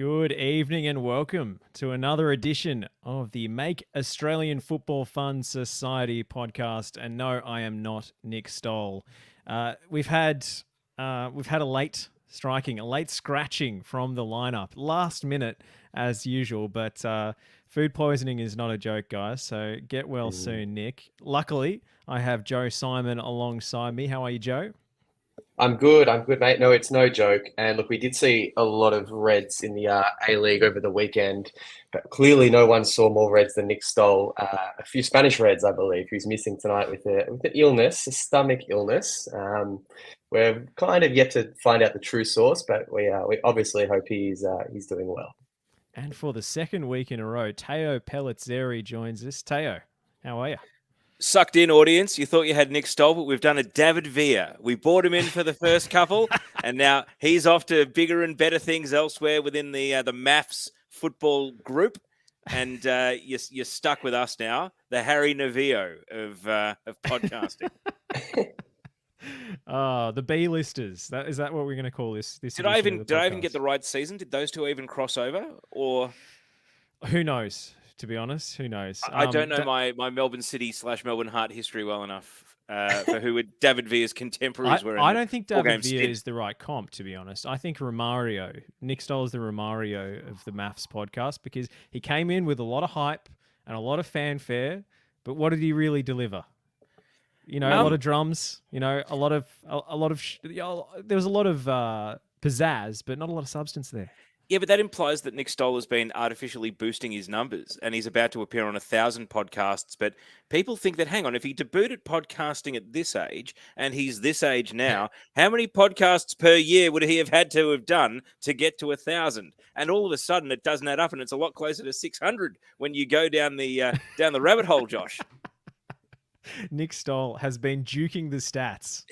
Good evening and welcome to another edition of the Make Australian Football Fun Society podcast. And no, I am not Nick Stoll. We've had a late scratching from the lineup, last minute as usual. But food poisoning is not a joke, guys. So get well soon, Nick. Luckily, I have Joe Simon alongside me. How are you, Joe? I'm good, mate. No, it's no joke. And look, we did see a lot of Reds in the A-League over the weekend, but clearly no one saw more Reds than Nick Stoll. A few Spanish Reds, I believe, who's missing tonight with an illness, a stomach illness. We're kind of yet to find out the true source, but we obviously hope he's doing well. And for the second week in a row, Teo Pellizzeri joins us. Teo, how are you? Sucked in, audience. You thought you had Nick Stoll, but we've done a David Villa. We brought him in for the first couple, and now he's off to bigger and better things elsewhere within the MAFFS football group. And you're stuck with us now, the Harry Nevio of podcasting. The B-listers. Is that what we're going to call this? Did I even get the right season? Did those two even cross over? Or who knows? To be honest, who knows? I don't know my Melbourne City / Melbourne Heart history well enough for who David Villa's contemporaries were. I don't think David Villa is the right comp, to be honest. I think Nick Stoll is the Romario of the MAFFS podcast because he came in with a lot of hype and a lot of fanfare, but what did he really deliver? A lot of drums. There was a lot of pizzazz, but not a lot of substance there. Yeah, but that implies that Nick Stoll has been artificially boosting his numbers and he's about to appear on 1,000 podcasts. But people think that, hang on, if he debuted podcasting at this age and he's this age now, how many podcasts per year would he have had to have done to get to 1,000? And all of a sudden it doesn't add up and it's a lot closer to 600 when you go down the rabbit hole, Josh. Nick Stoll has been juking the stats.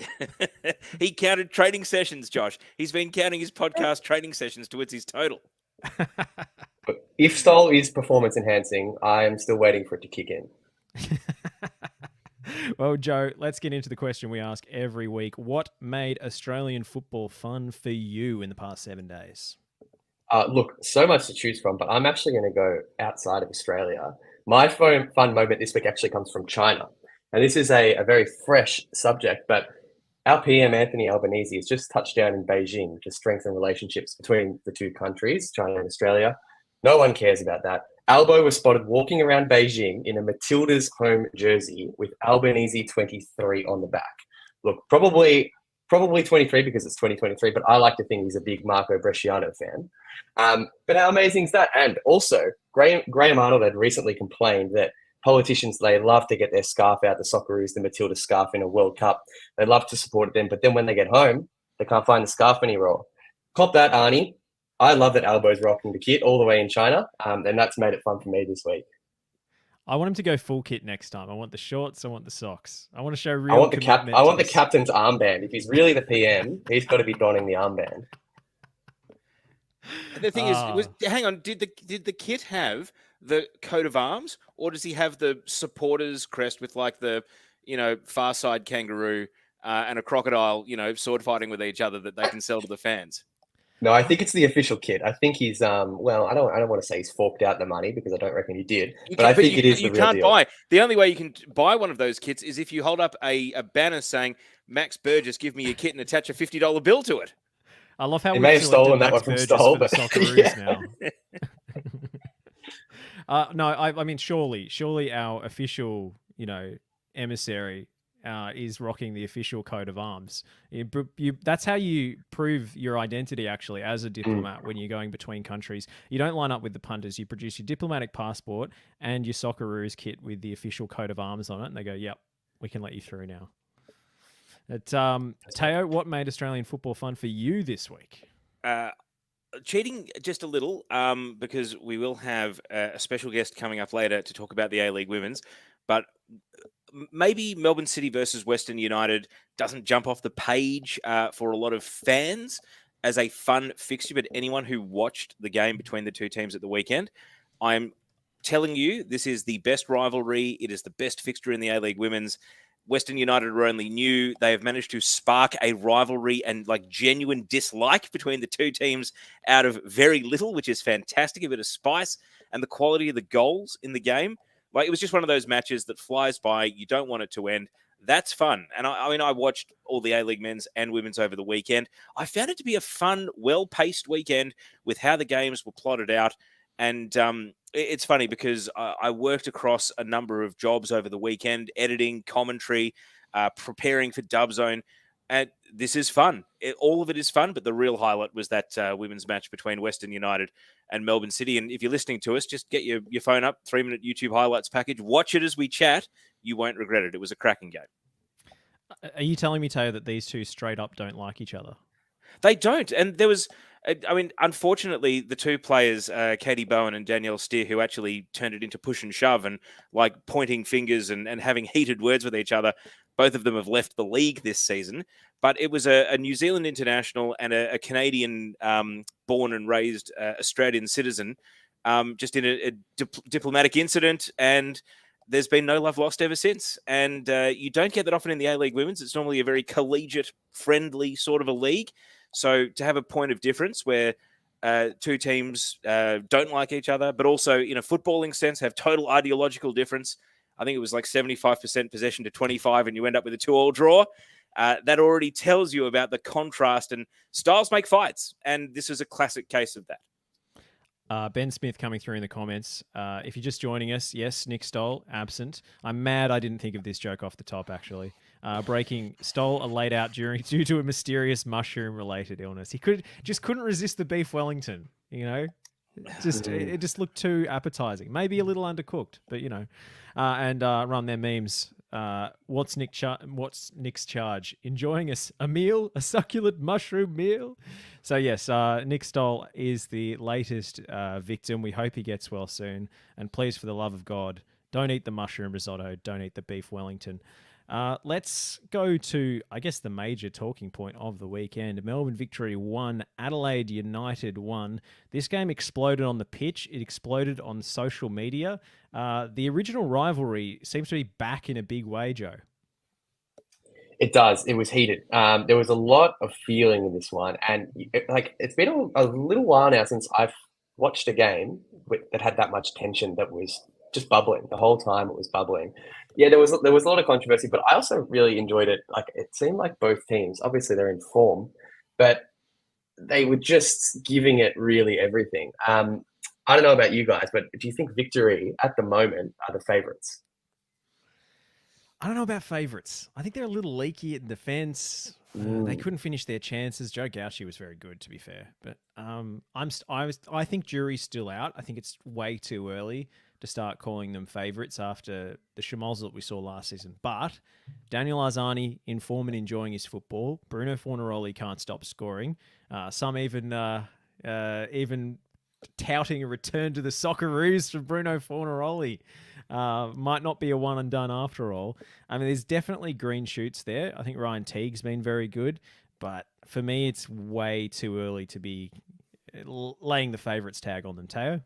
He counted training sessions, Josh. He's been counting his podcast training sessions towards his total. If Stoll is performance enhancing, I am still waiting for it to kick in. Well, Joe, let's get into the question we ask every week. What made Australian football fun for you in the past 7 days? Look, so much to choose from, but I'm actually going to go outside of Australia. My fun moment this week actually comes from China. And this is a very fresh subject, but our PM, Anthony Albanese, has just touched down in Beijing to strengthen relationships between the two countries, China and Australia. No one cares about that. Albo was spotted walking around Beijing in a Matilda's home jersey with Albanese 23 on the back. Look, probably 23 because it's 2023, but I like to think he's a big Marco Bresciano fan. But how amazing is that? And also, Graham Arnold had recently complained that politicians, they love to get their scarf out, the Socceroos, the Matilda scarf in a World Cup. They love to support them, but then when they get home, they can't find the scarf anymore. Cop that, Arnie. I love that Albo's rocking the kit all the way in China, and that's made it fun for me this week. I want him to go full kit next time. I want the shorts. I want the socks. I want to show real commitment. I want the captain's armband. If he's really the PM, he's got to be donning the armband. The thing is, hang on, did the kit have the coat of arms, or does he have the supporters crest with like the, far side kangaroo and a crocodile, sword fighting with each other that they can sell to the fans? No, I think it's the official kit. I think he's I don't want to say he's forked out the money because I don't reckon he did. I think it is the real deal. You can't buy. The only way you can buy one of those kits is if you hold up a banner saying Max Burgess, give me your kit, and attach a $50 bill to it. I love how we may have stolen that one from Stoll, but now. No, I mean, surely our official, emissary is rocking the official coat of arms. That's how you prove your identity, actually, as a diplomat when you're going between countries. You don't line up with the punters. You produce your diplomatic passport and your Socceroos kit with the official coat of arms on it, and they go, yep, we can let you through now. Teo, what made Australian football fun for you this week? Cheating just a little, because we will have a special guest coming up later to talk about the A-League Women's, but maybe Melbourne City versus Western United doesn't jump off the page for a lot of fans as a fun fixture, but anyone who watched the game between the two teams at the weekend, I'm telling you, this is the best rivalry. It is the best fixture in the A-League Women's. Western United are only new. They have managed to spark a rivalry and like genuine dislike between the two teams out of very little, which is fantastic. A bit of spice and the quality of the goals in the game. Like, it was just one of those matches that flies by. You don't want it to end. That's fun. And I mean, I watched all the A-League men's and women's over the weekend. I found it to be a fun, well-paced weekend with how the games were plotted out. And it's funny because I worked across a number of jobs over the weekend, editing, commentary, preparing for Dub Zone. And this is fun. All of it is fun, but the real highlight was that women's match between Western United and Melbourne City. And if you're listening to us, just get your phone up, 3-minute YouTube highlights package. Watch it as we chat. You won't regret it. It was a cracking game. Are you telling me, Teo, that these two straight up don't like each other? They don't. And there was, I mean, unfortunately, the two players, Katie Bowen and Danielle Steer, who actually turned it into push and shove and like pointing fingers and having heated words with each other, both of them have left the league this season. But it was a New Zealand international and a Canadian born and raised Australian citizen just in a diplomatic incident, and there's been no love lost ever since. And you don't get that often in the A-League women's. It's normally a very collegiate, friendly sort of a league. So to have a point of difference where two teams don't like each other, but also in a footballing sense have total ideological difference. I think it was like 75% possession to 25, and you end up with a 2-2 draw. That already tells you about the contrast, and styles make fights. And this is a classic case of that. Ben Smith coming through in the comments. If you're just joining us, yes, Nick Stoll, absent. I'm mad I didn't think of this joke off the top, actually. Breaking, Stoll laid out due to a mysterious mushroom-related illness. He couldn't resist the beef Wellington, you know? It just looked too appetizing. Maybe a little undercooked, but, you know. And run their memes. What's Nick's charge? Enjoying a meal, a succulent mushroom meal. So yes, Nick Stoll is the latest victim. We hope he gets well soon. And please, for the love of God, don't eat the mushroom risotto. Don't eat the beef Wellington. Let's go to, I guess, the major talking point of the weekend. Melbourne Victory 1, Adelaide United 1. This game exploded on the pitch. It exploded on social media. The original rivalry seems to be back in a big way, Joe. It does. It was heated. There was a lot of feeling in this one. And it's been a little while now since I've watched a game that had that much tension, that was just bubbling. The whole time it was bubbling. Yeah, there was a lot of controversy, but I also really enjoyed it. Like, it seemed like both teams, obviously they're in form, but they were just giving it really everything. I don't know about you guys, but do you think Victory at the moment are the favourites? I don't know about favourites. I think they're a little leaky in defence. They couldn't finish their chances. Joe Gauchi was very good, to be fair, but I think jury's still out. I think it's way too early to start calling them favourites after the schmozzle that we saw last season. But Daniel Arzani in form and enjoying his football. Bruno Fornaroli can't stop scoring. Some even touting a return to the Socceroos from Bruno Fornaroli. Might not be a one and done after all. I mean, there's definitely green shoots there. I think Ryan Teague's been very good, but for me, it's way too early to be laying the favourites tag on them. Teo?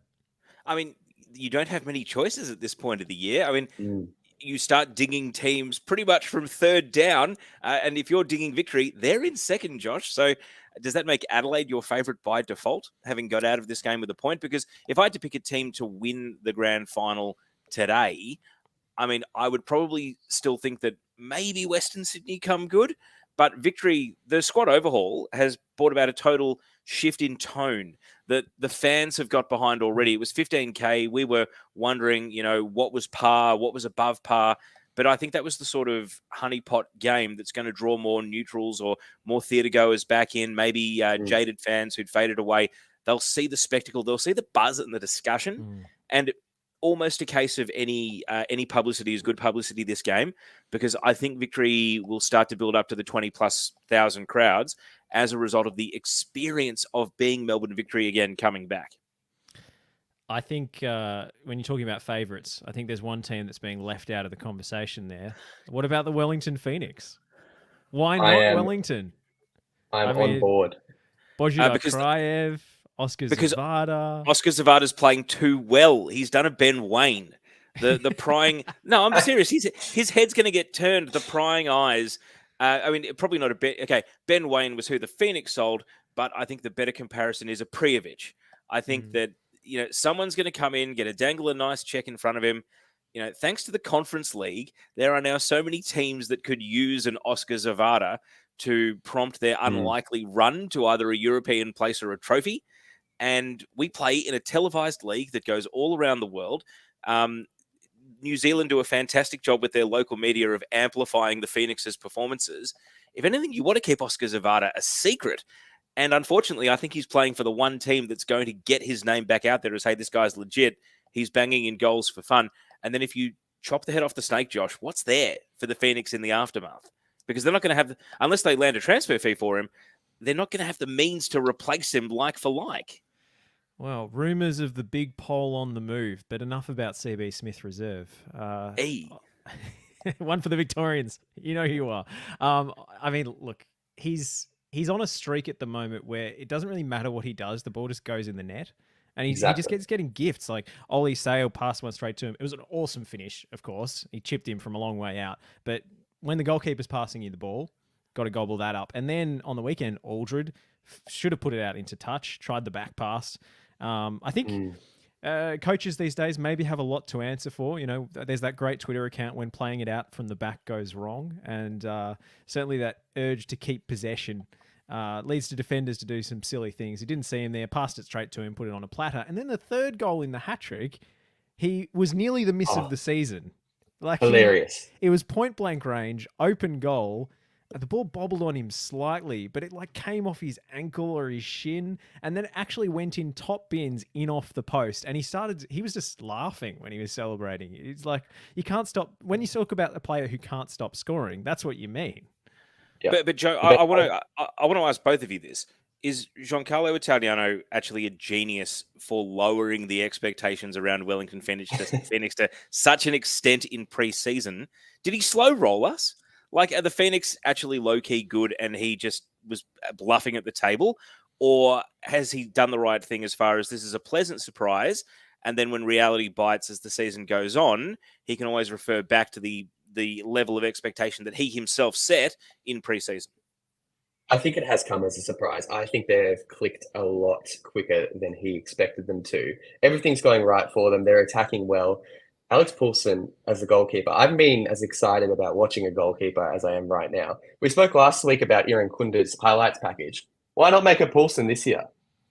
I mean, you don't have many choices at this point of the year. I mean, you start digging teams pretty much from third down, and if you're digging Victory, they're in second, Josh. So does that make Adelaide your favourite by default, having got out of this game with a point? Because if I had to pick a team to win the grand final today, I mean, I would probably still think that maybe Western Sydney come good, but Victory, the squad overhaul has brought about a total shift in tone that the fans have got behind already. It was 15K. We were wondering, you know, what was par, what was above par. But I think that was the sort of honeypot game that's going to draw more neutrals or more theatre goers back in, maybe jaded fans who'd faded away. They'll see the spectacle. They'll see the buzz and the discussion. And almost a case of any publicity is good publicity this game, because I think Victory will start to build up to the 20,000+ crowds as a result of the experience of being Melbourne Victory again coming back. I think when you're talking about favourites, I think there's one team that's being left out of the conversation there. What about the Wellington Phoenix? Why not Wellington? I'm on board. Božidar Krajev, Oscar Zavada. Oscar Zavada's playing too well. He's done a Ben Wayne. The prying. No, I'm serious. His head's going to get turned. The prying eyes. I mean, probably not a bit. Okay, Ben Waine was who the Phoenix sold, but I think the better comparison is a Prijovic. I think that someone's going to come in, get a dangle a nice check in front of him. Thanks to the Conference League, there are now so many teams that could use an Oscar Zavada to prompt their unlikely run to either a European place or a trophy. And we play in a televised league that goes all around the world. New Zealand do a fantastic job with their local media of amplifying the Phoenix's performances. If anything, you want to keep Oscar Zavada a secret. And unfortunately, I think he's playing for the one team that's going to get his name back out there as, hey, this guy's legit. He's banging in goals for fun. And then if you chop the head off the snake, Josh, what's there for the Phoenix in the aftermath? Because they're not going to have, unless they land a transfer fee for him, they're not going to have the means to replace him like for like. Well, rumours of the big poll on the move, but enough about CB Smith Reserve. Hey. One for the Victorians. You know who you are. I mean, look, he's on a streak at the moment where it doesn't really matter what he does. The ball just goes in the net. And he just gets getting gifts. Like Ollie Sale passed one straight to him. It was an awesome finish, of course. He chipped him from a long way out. But when the goalkeeper's passing you the ball, got to gobble that up. And then on the weekend, Aldred should have put it out into touch, tried the back pass. I think coaches these days maybe have a lot to answer for. There's that great Twitter account when playing it out from the back goes wrong. And certainly that urge to keep possession leads to defenders to do some silly things. He didn't see him there, passed it straight to him, put it on a platter. And then the third goal in the hat-trick, he was nearly the miss of the season. Like hilarious. It was point-blank range, open goal. The ball bobbled on him slightly, but it came off his ankle or his shin, and then it actually went in top bins in off the post. And he was just laughing when he was celebrating. It's like, you can't stop. When you talk about a player who can't stop scoring, that's what you mean. Yeah. But Joe, I want to ask both of you this. Is Giancarlo Italiano actually a genius for lowering the expectations around Wellington Phoenix to such an extent in pre-season? Did he slow roll us? Like, are the Phoenix actually low-key good and he just was bluffing at the table? Or has he done the right thing as far as this is a pleasant surprise, and then when reality bites as the season goes on, he can always refer back to the level of expectation that he himself set in preseason? I think it has come as a surprise. I think they've clicked a lot quicker than he expected them to. Everything's going right for them. They're attacking well. Alex Poulsen as a goalkeeper, I haven't been as excited about watching a goalkeeper as I am right now. We spoke last week about Iran Kunda's highlights package. Why not make a Poulsen this year?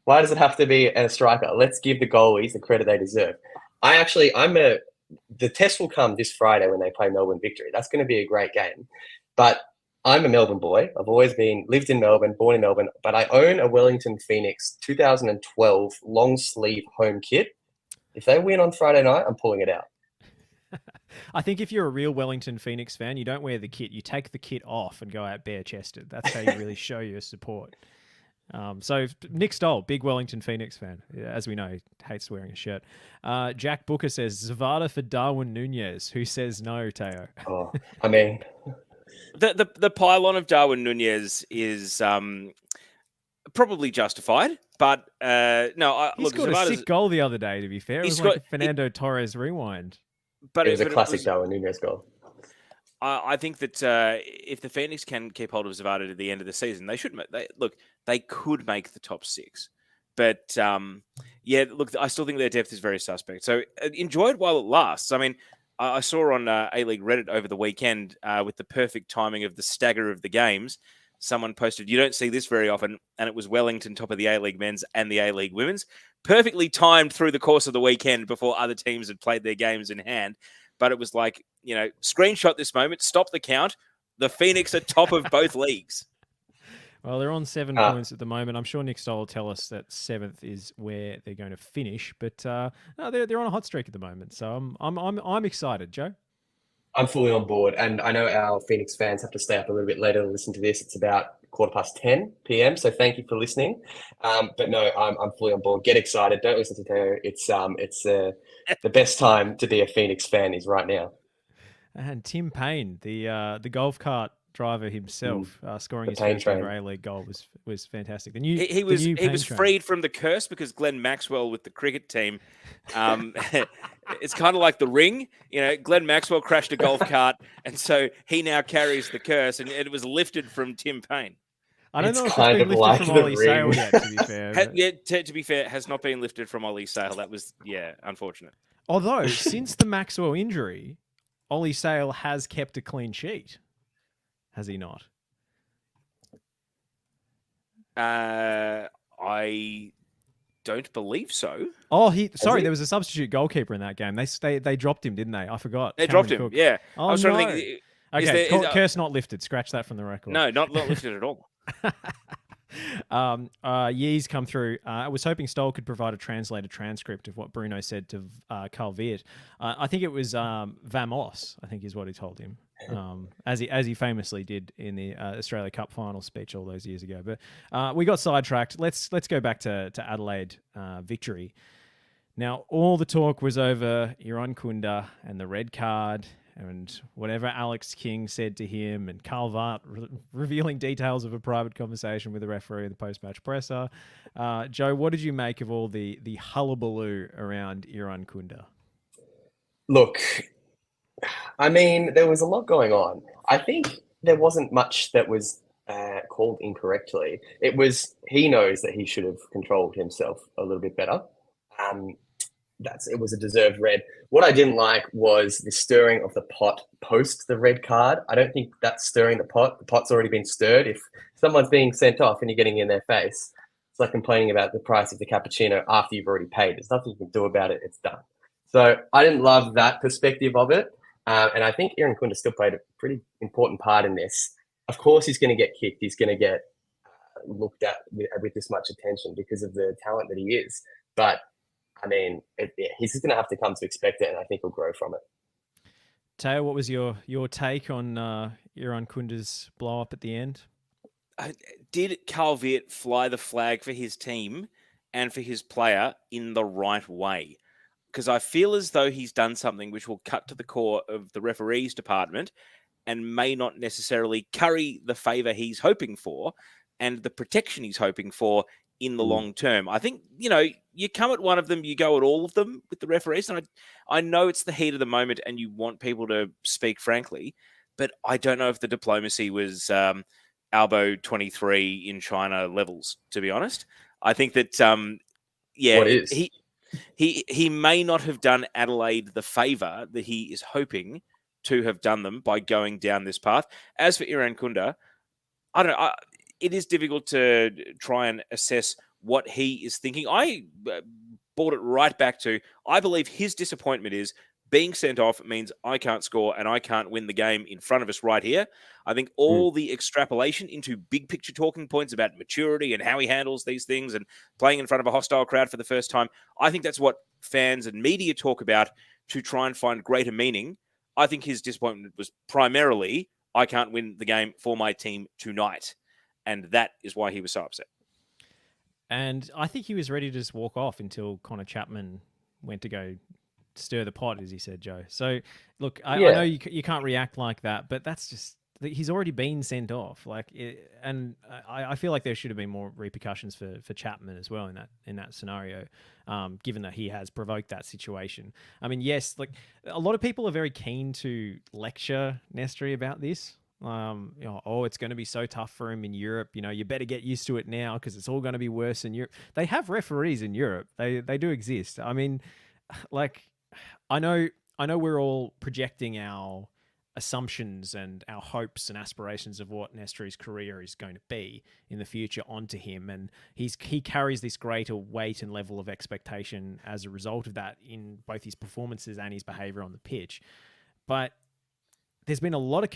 Why does it have to be a striker? Let's give the goalies the credit they deserve. The test will come this Friday when they play Melbourne Victory. That's going to be a great game. But I'm a Melbourne boy. I've always lived in Melbourne, born in Melbourne, but I own a Wellington Phoenix 2012 long sleeve home kit. If they win on Friday night, I'm pulling it out. I think if you're a real Wellington Phoenix fan, you don't wear the kit. You take the kit off and go out bare-chested. That's how you really show your support. So Nick Stoll, big Wellington Phoenix fan. As we know, he hates wearing a shirt. Jack Booker says, Zavada for Darwin Nunez. Who says no, Teo? Oh, I mean... The pylon of Darwin Nunez is probably justified, but he scored a sick goal the other day, to be fair. It was like a Fernando Torres rewind. But it was a classic Darwin Nunez goal. I think that if the Phoenix can keep hold of Zavada to the end of the season, they should. They could make the top six. But I still think their depth is very suspect. So enjoy it while it lasts. I mean, I saw on A-League Reddit over the weekend with the perfect timing of the stagger of the games, someone posted, you don't see this very often, and it was Wellington top of the A-League men's and the A-League women's. Perfectly timed through the course of the weekend before other teams had played their games in hand. But it was like, screenshot this moment, stop the count. The Phoenix are top of both leagues. Well, they're on 7 points at the moment. I'm sure Nick Stoll will tell us that 7th is where they're going to finish. But no, they're on a hot streak at the moment. So I'm excited, Joe. I'm fully on board, and I know our Phoenix fans have to stay up a little bit later to listen to this. It's about 10:15 p.m. So thank you for listening. But no, I'm fully on board. Get excited. Don't listen to Teo. It's the best time to be a Phoenix fan is right now. And Tim Payne, the golf cart driver himself, scoring The his pain first ever train. A-League goal was fantastic. He was freed from the curse because Glenn Maxwell with the cricket team. It's kind of like The Ring. Glenn Maxwell crashed a golf cart, and so he now carries the curse, and it was lifted from Tim Payne. I don't It's know if it's kind been of lifted like from The Ollie Sale Ring. yet, to be fair. To be fair, has not been lifted from Ollie Sale. That was, unfortunate. Although, since the Maxwell injury, Ollie Sale has kept a clean sheet. Has he not? I don't believe so. Oh, there was a substitute goalkeeper in that game. They dropped him, didn't they? I forgot. They Cameron dropped him, Cook. yeah. Oh, I was trying to think. Okay, curse not lifted. Scratch that from the record. No, not lifted at all. Yee's come through. I was hoping Stoll could provide a translated transcript of what Bruno said to Carl Viet. I think it was Vamos, I think is what he told him, as he famously did in the Australia Cup final speech all those years ago. But we got sidetracked. Let's go back to Adelaide victory. Now, all the talk was over Irankunda and the red card and whatever Alex King said to him, and Carl Vart revealing details of a private conversation with the referee in the post-match presser. Joe, what did you make of all the hullabaloo around Irankunda? Look, I mean, there was a lot going on. I think there wasn't much that was called incorrectly. He knows that he should have controlled himself a little bit better. It was a deserved red. What I didn't like was the stirring of the pot post the red card. I don't think that's stirring the pot. The pot's already been stirred. If someone's being sent off and you're getting in their face, it's like complaining about the price of the cappuccino after you've already paid. There's nothing you can do about it. It's done. So I didn't love that perspective of it. And I think Irankunda still played a pretty important part in this. Of course, he's going to get kicked. He's going to get looked at with this much attention because of the talent that he is. But I mean, he's just going to have to come to expect it, and I think he'll grow from it. Teo, what was your take on Irankunda's blow up at the end? Did Carl Viet fly the flag for his team and for his player in the right way? Because I feel as though he's done something which will cut to the core of the referees department and may not necessarily curry the favour he's hoping for and the protection he's hoping for in the long term. I think, you come at one of them, you go at all of them with the referees. And I know it's the heat of the moment and you want people to speak frankly, but I don't know if the diplomacy was Albo 23 in China levels, to be honest. I think that, What is? He may not have done Adelaide the favour that he is hoping to have done them by going down this path. As for Irankunda, I don't know. It is difficult to try and assess what he is thinking. I brought it right back to, I believe his disappointment is being sent off means I can't score and I can't win the game in front of us right here. I think all the extrapolation into big picture talking points about maturity and how he handles these things and playing in front of a hostile crowd for the first time, I think that's what fans and media talk about to try and find greater meaning. I think his disappointment was primarily, I can't win the game for my team tonight. And that is why he was so upset. And I think he was ready to just walk off until Connor Chapman went to go stir the pot, as he said, Joe. So, look, I know you can't react like that, but that's just, he's already been sent off. And I feel like there should have been more repercussions for Chapman as well in that scenario, given that he has provoked that situation. I mean, yes, a lot of people are very keen to lecture Nestri about this. It's going to be so tough for him in Europe. You better get used to it now because it's all going to be worse in Europe. They have referees in Europe. They do exist. I mean, I know we're all projecting our assumptions and our hopes and aspirations of what Nestri's career is going to be in the future onto him, and he carries this greater weight and level of expectation as a result of that in both his performances and his behaviour on the pitch. But there's been a lot of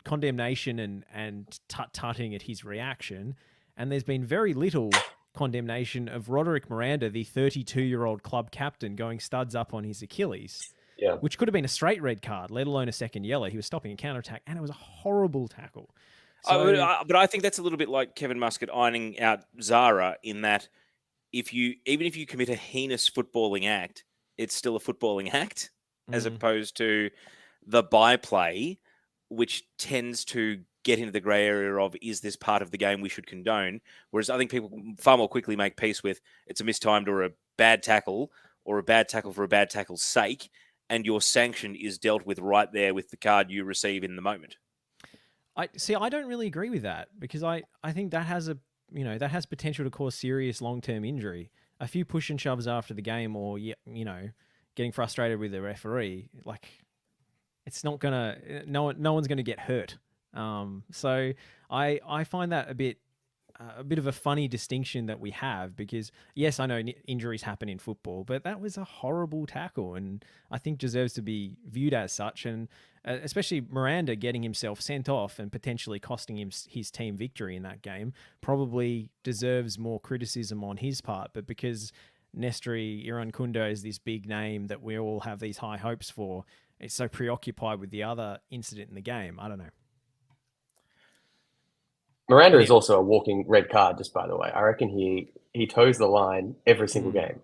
condemnation and tut-tutting at his reaction, and there's been very little condemnation of Roderick Miranda, the 32-year-old club captain, going studs up on his Achilles, which could have been a straight red card, let alone a second yellow. He was stopping a counter-attack, and it was a horrible tackle. But I think that's a little bit like Kevin Muscat ironing out Zara in that even if you commit a heinous footballing act, it's still a footballing act, as opposed to the byplay which tends to get into the grey area of, is this part of the game we should condone? Whereas I think people far more quickly make peace with, it's a mistimed or a bad tackle, or a bad tackle for a bad tackle's sake, and your sanction is dealt with right there with the card you receive in the moment. I don't really agree with that, because I think that has that has potential to cause serious long-term injury. A few push and shoves after the game, or getting frustrated with the referee, like, it's not gonna, no one's gonna get hurt. So I find that a bit of a funny distinction that we have, because yes, I know injuries happen in football, but that was a horrible tackle, and I think deserves to be viewed as such. And especially Miranda getting himself sent off and potentially costing him his team victory in that game probably deserves more criticism on his part. But because Nestri Irankunda is this big name that we all have these high hopes for, it's so preoccupied with the other incident in the game. I don't know. Miranda is also a walking red card, just by the way. I reckon he toes the line every single game.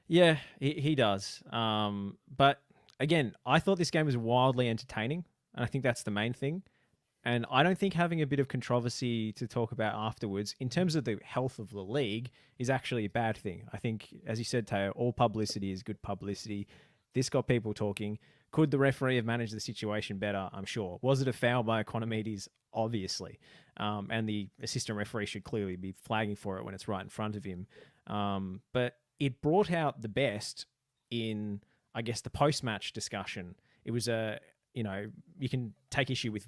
Yeah, he does. But again, I thought this game was wildly entertaining, and I think that's the main thing. And I don't think having a bit of controversy to talk about afterwards, in terms of the health of the league, is actually a bad thing. I think, as you said, Teo, all publicity is good publicity. This got people talking. Could the referee have managed the situation better? I'm sure. Was it a foul by Economides? Obviously. And the assistant referee should clearly be flagging for it when it's right in front of him. But it brought out the best in, I guess, the post-match discussion. It was you can take issue with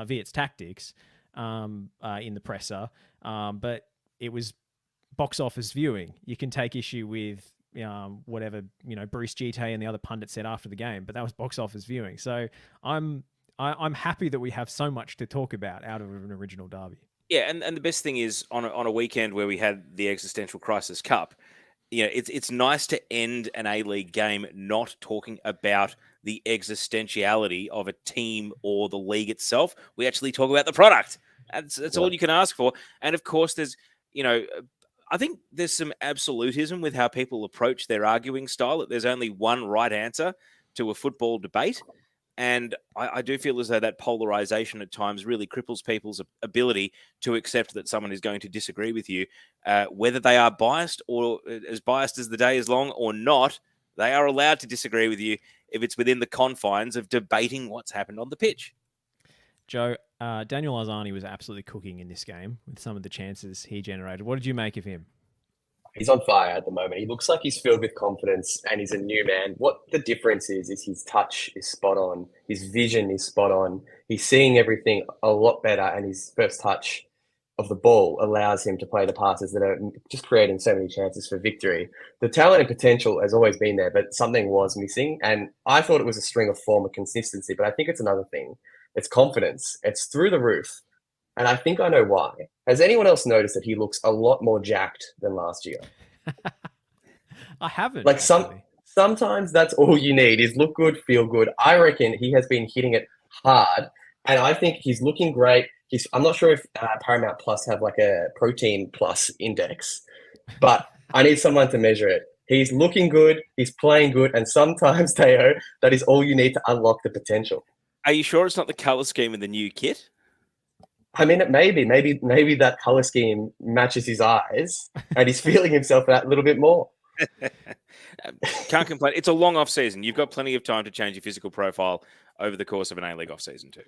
Viet's tactics in the presser, but it was box office viewing. You can take issue with whatever Bruce Gite and the other pundits said after the game, but that was box office viewing. So I'm happy that we have so much to talk about out of an original derby. Yeah, and the best thing is on a weekend where we had the Existential Crisis Cup, it's nice to end an A-League game not talking about the existentiality of a team or the league itself. We actually talk about the product. That's all you can ask for. And of course, there's I think there's some absolutism with how people approach their arguing style, that there's only one right answer to a football debate. And I do feel as though that polarization at times really cripples people's ability to accept that someone is going to disagree with you, whether they are biased or as biased as the day is long or not. They are allowed to disagree with you if it's within the confines of debating what's happened on the pitch. Joe, Daniel Arzani was absolutely cooking in this game with some of the chances he generated. What did you make of him? He's on fire at the moment. He looks like he's filled with confidence and he's a new man. What the difference is his touch is spot on. His vision is spot on. He's seeing everything a lot better, and his first touch of the ball allows him to play the passes that are just creating so many chances for victory. The talent and potential has always been there, but something was missing. And I thought it was a string of form and consistency, but I think it's another thing. It's confidence. It's through the roof. And I think I know why. Has anyone else noticed that he looks a lot more jacked than last year? I haven't. Like sometimes that's all you need is look good, feel good. I reckon he has been hitting it hard, and I think he's looking great. I'm not sure if Paramount Plus have like a protein plus index, but I need someone to measure it. He's looking good, he's playing good, and sometimes, Teo, that is all you need to unlock the potential. Are you sure it's not the colour scheme in the new kit? I mean, it maybe that color scheme matches his eyes, and he's feeling himself that little bit more. Can't complain. It's a long off season. You've got plenty of time to change your physical profile over the course of an A-League off season too.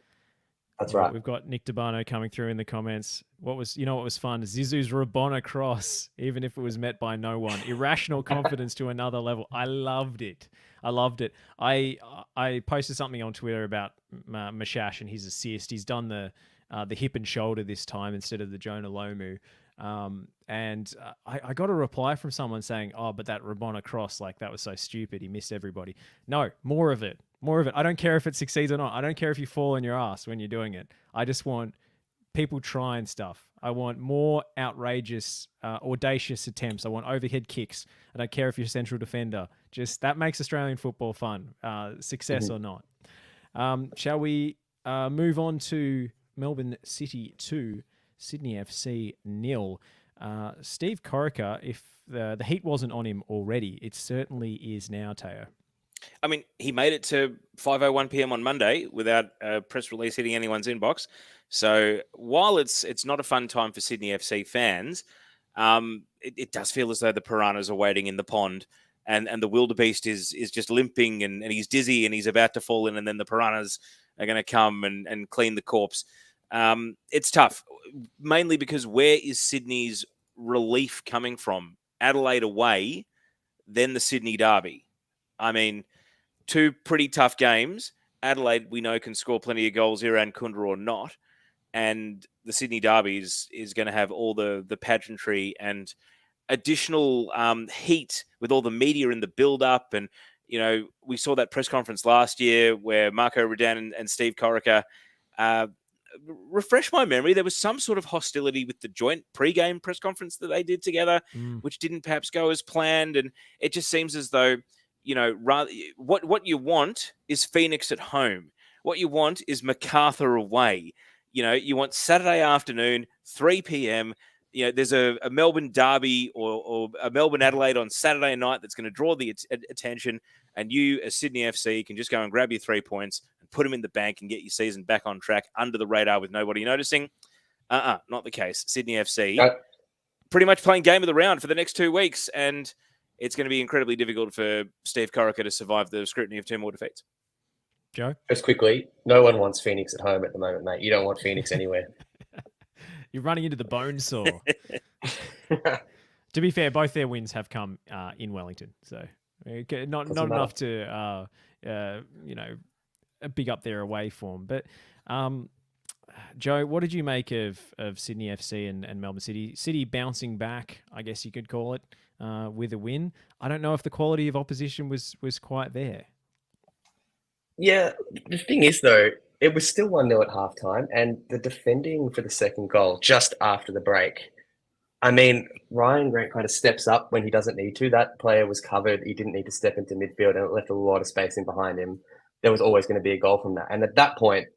That's right. We've got Nick Dabano coming through in the comments. What was fun? Zizou's Rabona cross, even if it was met by no one. Irrational confidence to another level. I loved it. I posted something on Twitter about Mashash and his assist. He's done the hip and shoulder this time instead of the Jonah Lomu. And I got a reply from someone saying, "Oh, but that Rabona cross, like that was so stupid. He missed everybody." No, more of it. I don't care if it succeeds or not. I don't care if you fall on your ass when you're doing it. I just want people trying stuff. I want more outrageous, audacious attempts. I want overhead kicks. I don't care if you're a central defender. Just that makes Australian football fun, success or not. Shall we move on to Melbourne City 2, Sydney FC 0. Steve Corica, if the heat wasn't on him already, it certainly is now, Teo. I mean, he made it to 5:01 p.m. on Monday without a press release hitting anyone's inbox. So while it's not a fun time for Sydney FC fans, it does feel as though the piranhas are waiting in the pond, and the wildebeest is just limping and he's dizzy and he's about to fall in, and then the piranhas are going to come and clean the corpse. It's tough, mainly because where is Sydney's relief coming from? Adelaide away, then the Sydney derby. I mean, two pretty tough games. Adelaide, we know, can score plenty of goals, Iran Kundra or not. And the Sydney derby is going to have all the pageantry and additional heat with all the media in the build-up. And, you know, we saw that press conference last year where Marco Redan and Steve Corica, refresh my memory, there was some sort of hostility with the joint pre-game press conference that they did together, which didn't perhaps go as planned. And it just seems as though, you know, rather what you want is Phoenix at home. What you want is MacArthur away. You know, you want Saturday afternoon, 3 p.m. You know, there's a Melbourne derby or a Melbourne Adelaide on Saturday night that's going to draw the attention. And you, as Sydney FC, can just go and grab your 3 points and put them in the bank and get your season back on track under the radar with nobody noticing. Not the case. Sydney FC pretty much playing game of the round for the next 2 weeks. And it's going to be incredibly difficult for Steve Corica to survive the scrutiny of 2 more defeats. Joe? Just quickly, no one wants Phoenix at home at the moment, mate. You don't want Phoenix anywhere. You're running into the bone saw. To be fair, both their wins have come in Wellington, so not enough to you know, big up their away form. But Joe, what did you make of Sydney FC and Melbourne City? City bouncing back, I guess you could call it, with a win. I don't know if the quality of opposition was quite there. Yeah, the thing is, though, it was still 1-0 at halftime, and the defending for the second goal just after the break. I mean, Ryan Grant kind of steps up when he doesn't need to. That player was covered. He didn't need to step into midfield, and it left a lot of space in behind him. There was always going to be a goal from that. And at that point,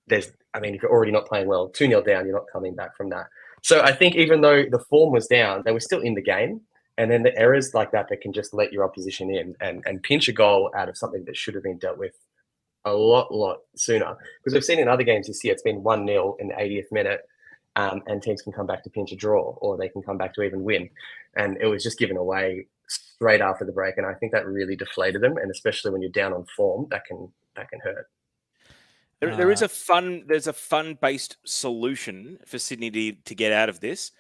if you're already not playing well, 2-0 down, you're not coming back from that. So I think even though the form was down, they were still in the game. And then the errors like that can just let your opposition in and pinch a goal out of something that should have been dealt with a lot sooner. Because we've seen in other games this year, it's been 1-0 in the 80th minute, and teams can come back to pinch a draw, or they can come back to even win. And it was just given away straight after the break. And I think that really deflated them. And especially when you're down on form, that can hurt. There's a fun-based solution for Sydney to get out of this,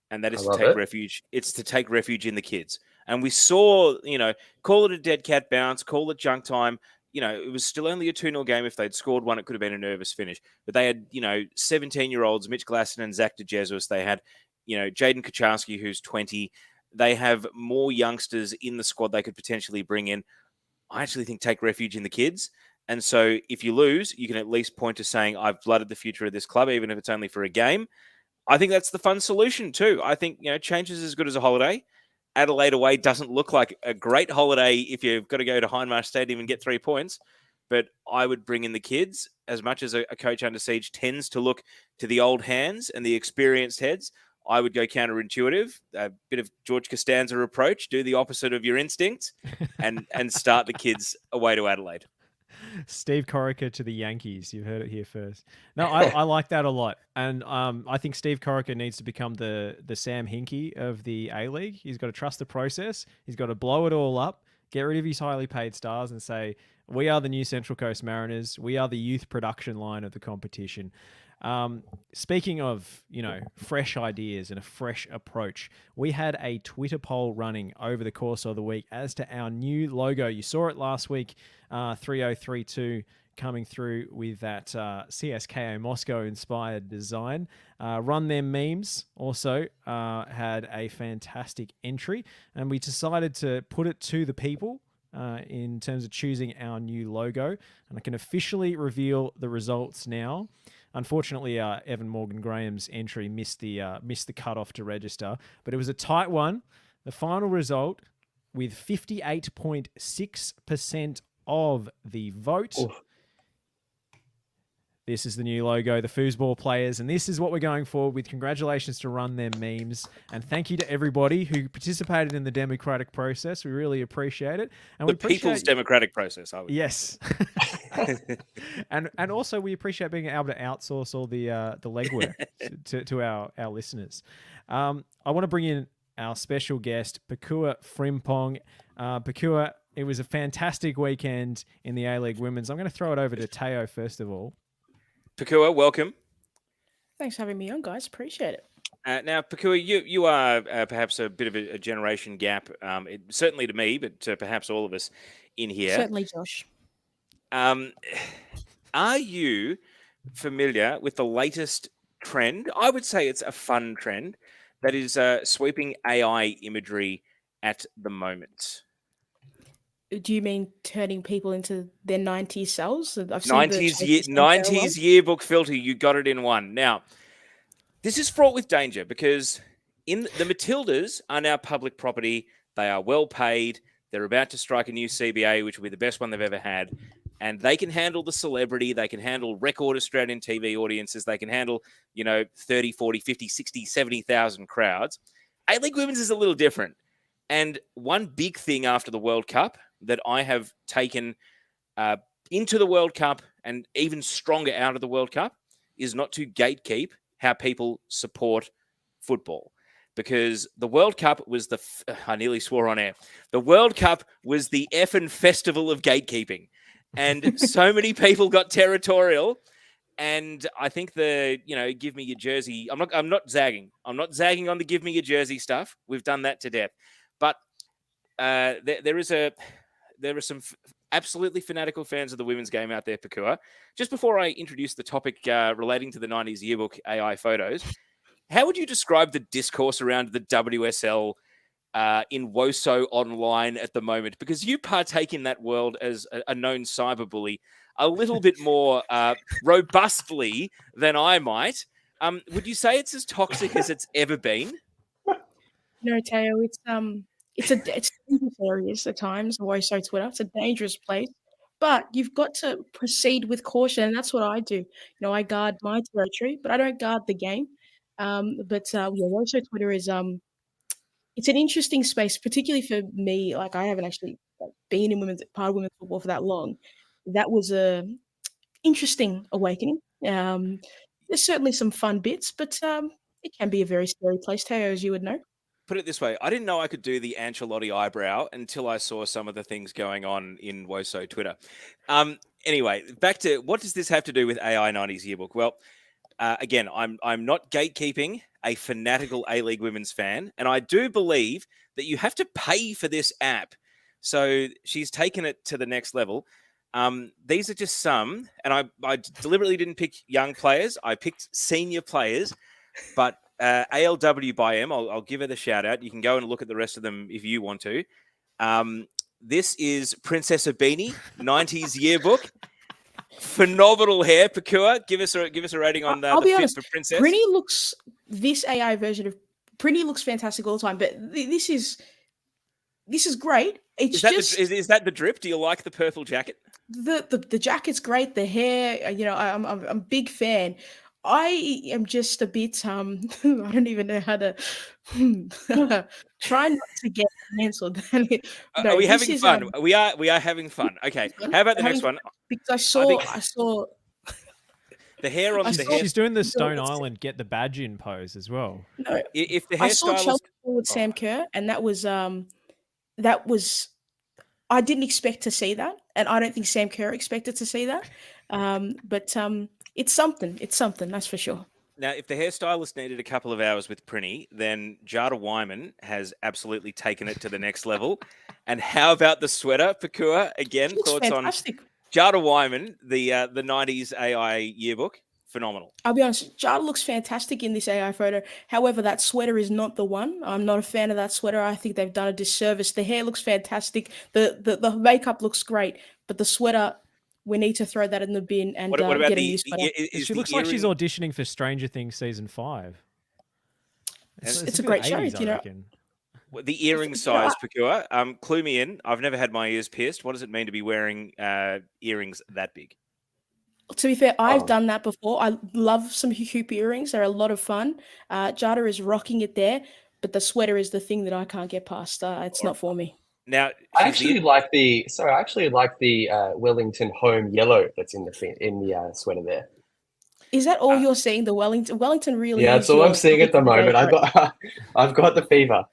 and that is to take refuge. It's to take refuge in the kids. And we saw, you know, call it a dead cat bounce, call it junk time. You know, it was still only a 2-0 game. If they'd scored one, it could have been a nervous finish. But they had, you know, 17-year-olds, Mitch Glasson and Zach DeJesus. They had, you know, Jaden Kaczarski, who's 20. They have more youngsters in the squad they could potentially bring in. I actually think take refuge in the kids. And so if you lose, you can at least point to saying, I've blooded the future of this club, even if it's only for a game. I think that's the fun solution too. I think, you know, change is as good as a holiday. Adelaide away doesn't look like a great holiday if you've got to go to Hindmarsh Stadium and get 3 points. But I would bring in the kids. As much as a coach under siege tends to look to the old hands and the experienced heads, I would go counterintuitive, a bit of George Costanza approach, do the opposite of your instincts, and start the kids away to Adelaide. Steve Corica to the Yankees. You heard it here first. No, I like that a lot. And I think Steve Corica needs to become the Sam Hinkie of the A-League. He's got to trust the process. He's got to blow it all up, get rid of his highly paid stars and say, we are the new Central Coast Mariners. We are the youth production line of the competition. Speaking of, you know, fresh ideas and a fresh approach, we had a Twitter poll running over the course of the week as to our new logo. You saw it last week, 3032 coming through with that CSKA Moscow inspired design. Run Them Memes also had a fantastic entry, and we decided to put it to the people in terms of choosing our new logo. And I can officially reveal the results now. Unfortunately, Evan Morgan Graham's entry missed the cutoff to register, but it was a tight one. The final result, with 58.6% of the vote, This is the new logo, the foosball players, and this is what we're going forward with. Congratulations to Run Them Memes, and thank you to everybody who participated in the democratic process. We really appreciate it. And The people's democratic process, I would. Yes. and also we appreciate being able to outsource all the legwork to our listeners. I want to bring in our special guest, Pokuah Frimpong. Pokuah, it was a fantastic weekend in the A-League Women's. I'm going to throw it over to Teo first of all. Pokuah, welcome. Thanks for having me on, guys. Appreciate it. Now, Pokuah, you are perhaps a bit of a generation gap, certainly to me, but perhaps all of us in here. Certainly, Josh. Are you familiar with the latest trend? I would say it's a fun trend that is sweeping AI imagery at the moment. Do you mean turning people into their 90s selves? I've seen 90s yearbook filter. You got it in one. Now, this is fraught with danger because the Matildas are now public property. They are well paid. They're about to strike a new CBA, which will be the best one they've ever had. And they can handle the celebrity. They can handle record Australian TV audiences. They can handle, 30, 40, 50, 60, 70,000 crowds. A-League Women's is a little different. And one big thing after the World Cup that I have taken into the World Cup and even stronger out of the World Cup is not to gatekeep how people support football. Because the World Cup was I nearly swore on air. The World Cup was the effing festival of gatekeeping. And so many people got territorial. And I think give me your jersey. I'm not zagging. I'm not zagging on the give me your jersey stuff. We've done that to death. But there are some absolutely fanatical fans of the women's game out there, Pokuah. Just before I introduce the topic relating to the 90s yearbook AI photos, how would you describe the discourse around the WSL in WOSO online at the moment? Because you partake in that world as a known cyberbully a little bit more robustly than I might. Would you say it's as toxic as it's ever been? No, Teo, it's dangerous areas at times. WOSO Twitter, it's a dangerous place. But you've got to proceed with caution, and that's what I do. I guard my territory, but I don't guard the game. WOSO Twitter is it's an interesting space, particularly for me. Like, I haven't actually been in part of women's football for that long. That was a interesting awakening. There's certainly some fun bits, but it can be a very scary place, Teo, as you would know. Put it this way, I didn't know I could do the Ancelotti eyebrow until I saw some of the things going on in WOSO Twitter. Anyway, back to what does this have to do with AI 90s yearbook? Well, again, I'm not gatekeeping a fanatical A-League Women's fan, and I do believe that you have to pay for this app. So she's taken it to the next level. These are just some, and I deliberately didn't pick young players. I picked senior players, but ALW by M, I'll give her the shout out. You can go and look at the rest of them if you want to. This is Princess Abini, 90s yearbook. Phenomenal hair, Pokuah. Give us a rating on I'll be fit honest, for Princess. This AI version of Prinny looks fantastic all the time, but this is great. Is that the drip? Do you like the purple jacket? The jacket's great. The hair, I'm a big fan. I am just a bit I don't even know how to try not to get cancelled. Are we having fun? We are having fun. Okay. How about the next one? Because I saw the hair on the hair. She's doing the Stone Island get the badge in pose as well. No, if the I saw hairstylist Chelsea forward Sam Kerr, and that was I didn't expect to see that, and I don't think Sam Kerr expected to see that. But it's something. It's something, that's for sure. Now, if the hairstylist needed a couple of hours with Prinny, then Jada Wyman has absolutely taken it to the next level. And how about the sweater, Pokuah? Again, thoughts fantastic. On Jada Wyman, the 90s AI yearbook? Phenomenal. I'll be honest, Jada looks fantastic in this AI photo. However, that sweater is not the one. I'm not a fan of that sweater. I think they've done a disservice. The hair looks fantastic. The makeup looks great. But the sweater, we need to throw that in the bin and what about get a new sweater. She looks like she's auditioning for Stranger Things season 5. It's a great 80s, show, The earring size, Pokuah. Clue me in. I've never had my ears pierced. What does it mean to be wearing earrings that big? To be fair, I've Oh. done that before. I love some hoop earrings. They're a lot of fun. Jada is rocking it there, but the sweater is the thing that I can't get past. It's not for me. Now, I she's actually like the Wellington home yellow that's in the sweater there. Is that all you're seeing? The Wellington really Yeah, is that's all I'm your seeing at the moment. I've got the fever.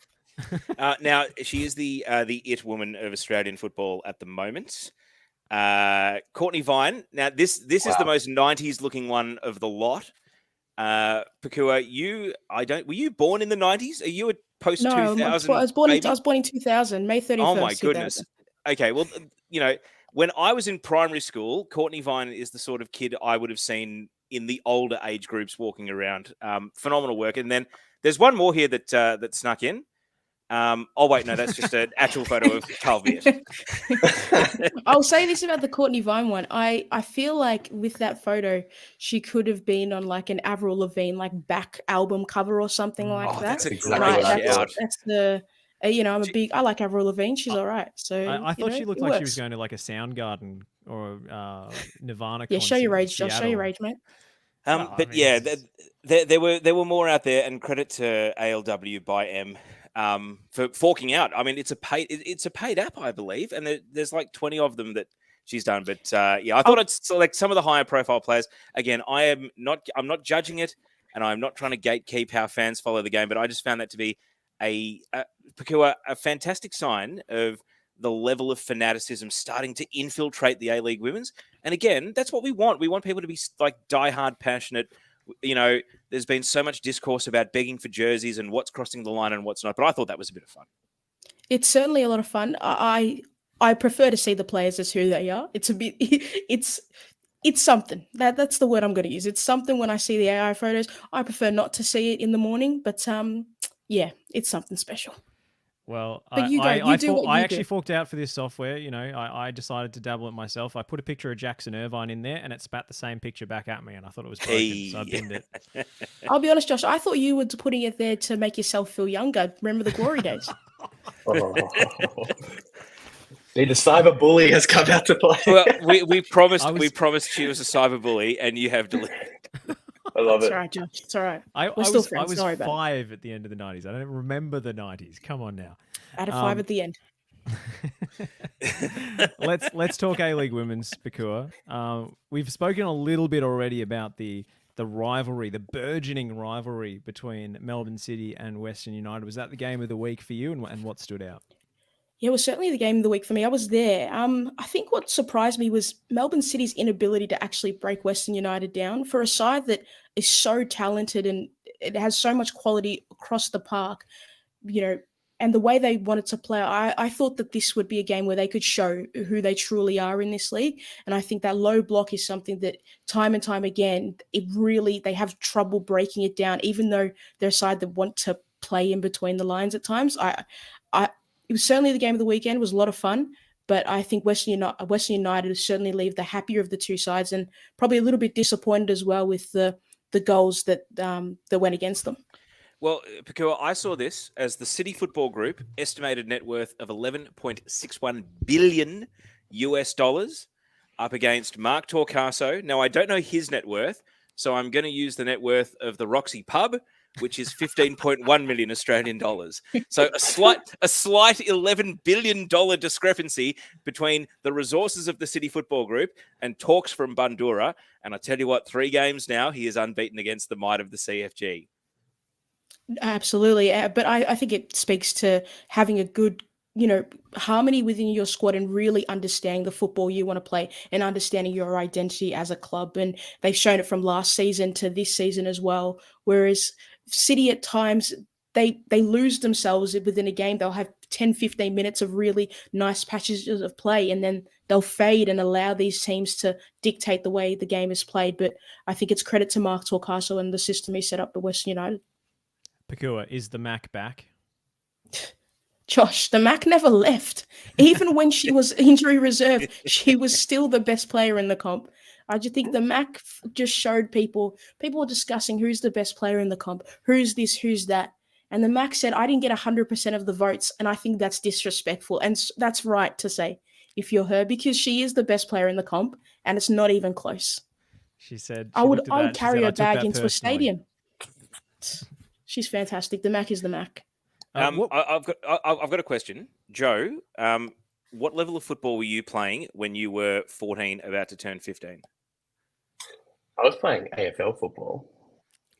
now she is the it woman of Australian football at the moment. Courtney Vine. Now this is the Wow. most 90s looking one of the lot. Pokuah, were you born in the 90s? Are you a post No, 2000 I was born baby? in 2000, May 31st. Oh my goodness. 2000. Okay, well, when I was in primary school, Courtney Vine is the sort of kid I would have seen in the older age groups walking around. Phenomenal work. And then there's one more here that snuck in. Wait, no, that's just an actual photo of Carl Viet. I'll say this about the Courtney Vine one. I feel like with that photo, she could have been on like an Avril Lavigne like back album cover or something like that. That's a exactly great what I shout. thought. That's the I like Avril Lavigne. She's all right. So I thought she looked it like she was works. going to like a Soundgarden or Nirvana Yeah, concert. show your in rage, Josh. Show your Seattle. rage, mate. Well, I But mean, yeah, it's- there were more out there, and credit to ALW by M for forking out. I mean, it's a paid app, I believe, and there's like 20 of them that she's done. But I thought I'd select some of the higher profile players. Again, I'm not judging it, and I'm not trying to gatekeep how fans follow the game, but I just found that to be a fantastic sign of the level of fanaticism starting to infiltrate the A-League women's. And again, that's what we want. We want people to be like diehard passionate. There's been so much discourse about begging for jerseys and what's crossing the line and what's not, but I thought that was a bit of fun. It's certainly a lot of fun. I prefer to see the players as who they are. It's a bit it's something. That's the word I'm going to use. It's something when I see the AI photos. I prefer not to see it in the morning, but yeah, it's something special. Well, But you do what I you actually do. forked out for this software. I decided to dabble it myself. I put a picture of Jackson Irvine in there, and it spat the same picture back at me, and I thought it was broken, so I binned it. I'll be honest, Josh. I thought you were putting it there to make yourself feel younger. Remember the glory days? See, the cyber bully has come out to play. Well, we promised she was a cyberbully, and you have delivered. I love It's it. all right, Josh. It's all right. I still was friends. Don't worry about it. 5 at the end of the 90s. I don't remember the 90s. Come on now. Out of 5 at the end. Let's talk A-League women's, Pokuah. We've spoken a little bit already about the rivalry, the burgeoning rivalry between Melbourne City and Western United. Was that the game of the week for you, and what stood out? Yeah, it was certainly the game of the week for me. I was there. I think what surprised me was Melbourne City's inability to actually break Western United down for a side that is so talented and it has so much quality across the park, and the way they wanted to play. I thought that this would be a game where they could show who they truly are in this league. And I think that low block is something that time and time again, they have trouble breaking it down, even though they're a side that want to play in between the lines at times. It was certainly the game of the weekend. It was a lot of fun, but I think Western United certainly leave the happier of the two sides, and probably a little bit disappointed as well with the goals that went against them. Well, Pokuah, I saw this as the City Football Group estimated net worth of $11.61 billion up against Mark Torcaso. Now, I don't know his net worth, so I'm going to use the net worth of the Roxy Pub, which is 15.1 million Australian dollars. So a slight $11 billion discrepancy between the resources of the City Football Group and Torks from Bandura. And I tell you what, 3 games now, he is unbeaten against the might of the CFG. Absolutely. But I think it speaks to having a good, harmony within your squad and really understanding the football you want to play and understanding your identity as a club. And they've shown it from last season to this season as well. Whereas City at times, they lose themselves within a game. They'll have 10, 15 minutes of really nice patches of play, and then they'll fade and allow these teams to dictate the way the game is played. But I think it's credit to Mark Torcaso and the system he set up at Western United. Pokuah, is the Mac back? Josh, the Mac never left. Even when she was injury reserve, she was still the best player in the comp. I just think the Mac just showed people were discussing who's the best player in the comp, who's this, who's that. And the Mac said, I didn't get 100% of the votes, and I think that's disrespectful. And that's right to say if you're her, because she is the best player in the comp, and it's not even close. She said I she would looked at that and she carry said, "I her took bag that into a personally." stadium. She's fantastic. The Mac is the Mac. I've got a question, Joe. What level of football were you playing when you were 14, about to turn 15? I was playing AFL football.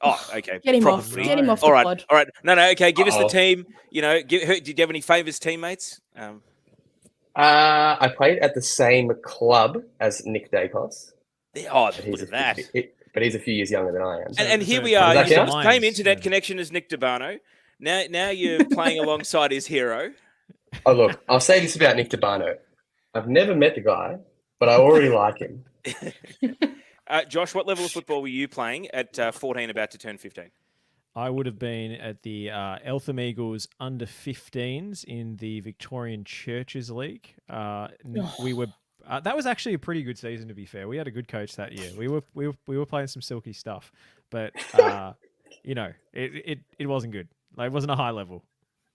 Oh, okay. Get him Proper off. footy. Get him off All the right, pod. all right. No, okay. Give us the Uh-oh. team. You know, did you have any famous teammates? I played at the same club as Nick Dacos. Oh, But look at that. But he's a few years younger than I am. And here So we are. does You that got count? the same internet connection as Nick Dabano. Now you're playing alongside his hero. Oh, look, I'll say this about Nick Dabano. I've never met the guy, but I already like him. Josh, what level of football were you playing at 14, about to turn 15? I would have been at the Eltham Eagles under 15s in the Victorian Churches League. We were that was actually a pretty good season, to be fair. We had a good coach that year. We were playing some silky stuff, but it wasn't good. Like, it wasn't a high level.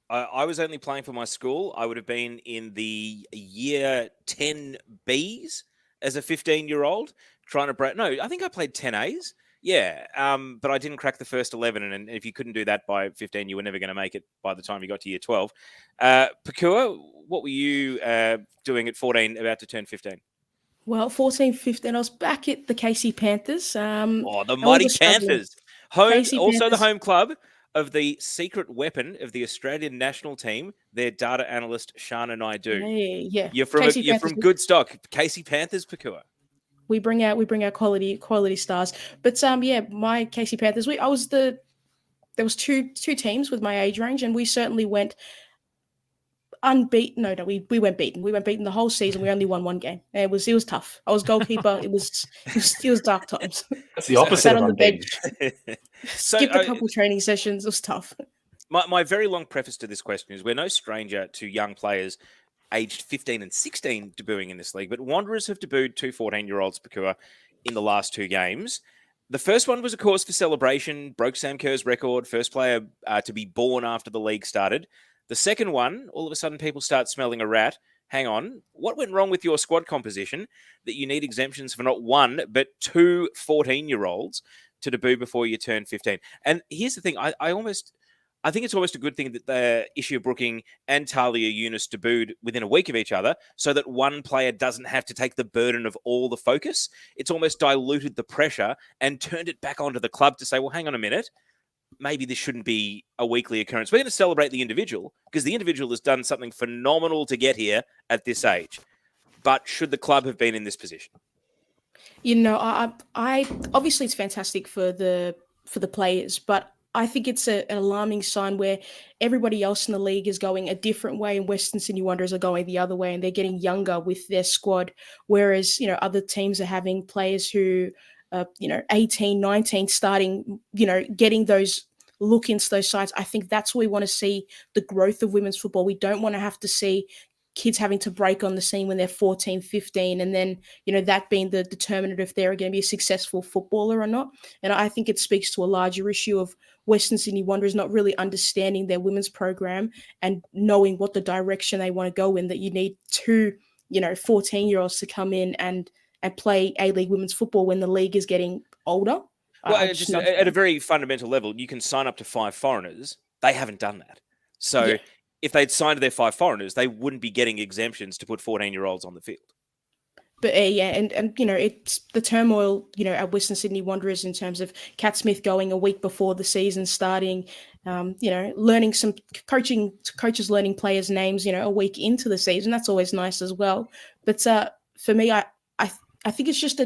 I was only playing for my school. I would have been in the year 10Bs as a 15-year-old trying to break. No, I think I played 10As. Yeah, but I didn't crack the first 11, and if you couldn't do that by 15, you were never going to make it by the time you got to year 12. Pokuah, what were you doing at 14, about to turn 15? Well, 14, 15, I was back at the KC Panthers. The mighty Panthers. The home club of the secret weapon of the Australian national team, their data analyst, Shana Naidu. Yeah. You're from good stock. KC Panthers, Pokuah. We bring out quality stars. But my KC Panthers, there was two teams with my age range, and we certainly went unbeaten. No, we went beaten. We went beaten the whole season. We only won one game. It was tough. I was goalkeeper. It was dark times. That's the opposite Sat of on the unbeaten. bench. Skipped a couple training sessions. It was tough. My very long preface to this question is we're no stranger to young players aged 15 and 16 debuting in this league, but Wanderers have debuted two 14-year-olds, Pokuah, in the last two games. The first one was a cause for celebration, broke Sam Kerr's record, first player to be born after the league started. The second one, all of a sudden people start smelling a rat. Hang on, what went wrong with your squad composition that you need exemptions for not one, but two 14-year-olds to debut before you turn 15? And here's the thing, I think it's almost a good thing that the Ishia Brooking and Talia Yunus debuted within a week of each other so that one player doesn't have to take the burden of all the focus. It's almost diluted the pressure and turned it back onto the club to say, well, hang on a minute, maybe this shouldn't be a weekly occurrence. We're going to celebrate the individual because the individual has done something phenomenal to get here at this age. But should the club have been in this position? I obviously it's fantastic for the players, but I think it's an alarming sign where everybody else in the league is going a different way and Western Sydney Wanderers are going the other way and they're getting younger with their squad. Whereas, other teams are having players who, 18, 19 starting, getting those look into those sides. I think that's where we want to see the growth of women's football. We don't want to have to see kids having to break on the scene when they're 14, 15, and then, that being the determinant if they're going to be a successful footballer or not. And I think it speaks to a larger issue of Western Sydney Wanderers not really understanding their women's program and knowing what the direction they want to go in, that you need two, 14-year-olds to come in and play A-League women's football when the league is getting older. Well, just at a very fundamental level, you can sign up to 5 foreigners. They haven't done that. So if they'd signed their 5 foreigners, they wouldn't be getting exemptions to put 14-year-olds on the field. But it's the turmoil, at Western Sydney Wanderers in terms of Kat Smith going a week before the season starting, learning some coaches learning players' names, a week into the season. That's always nice as well. But for me, I think it's just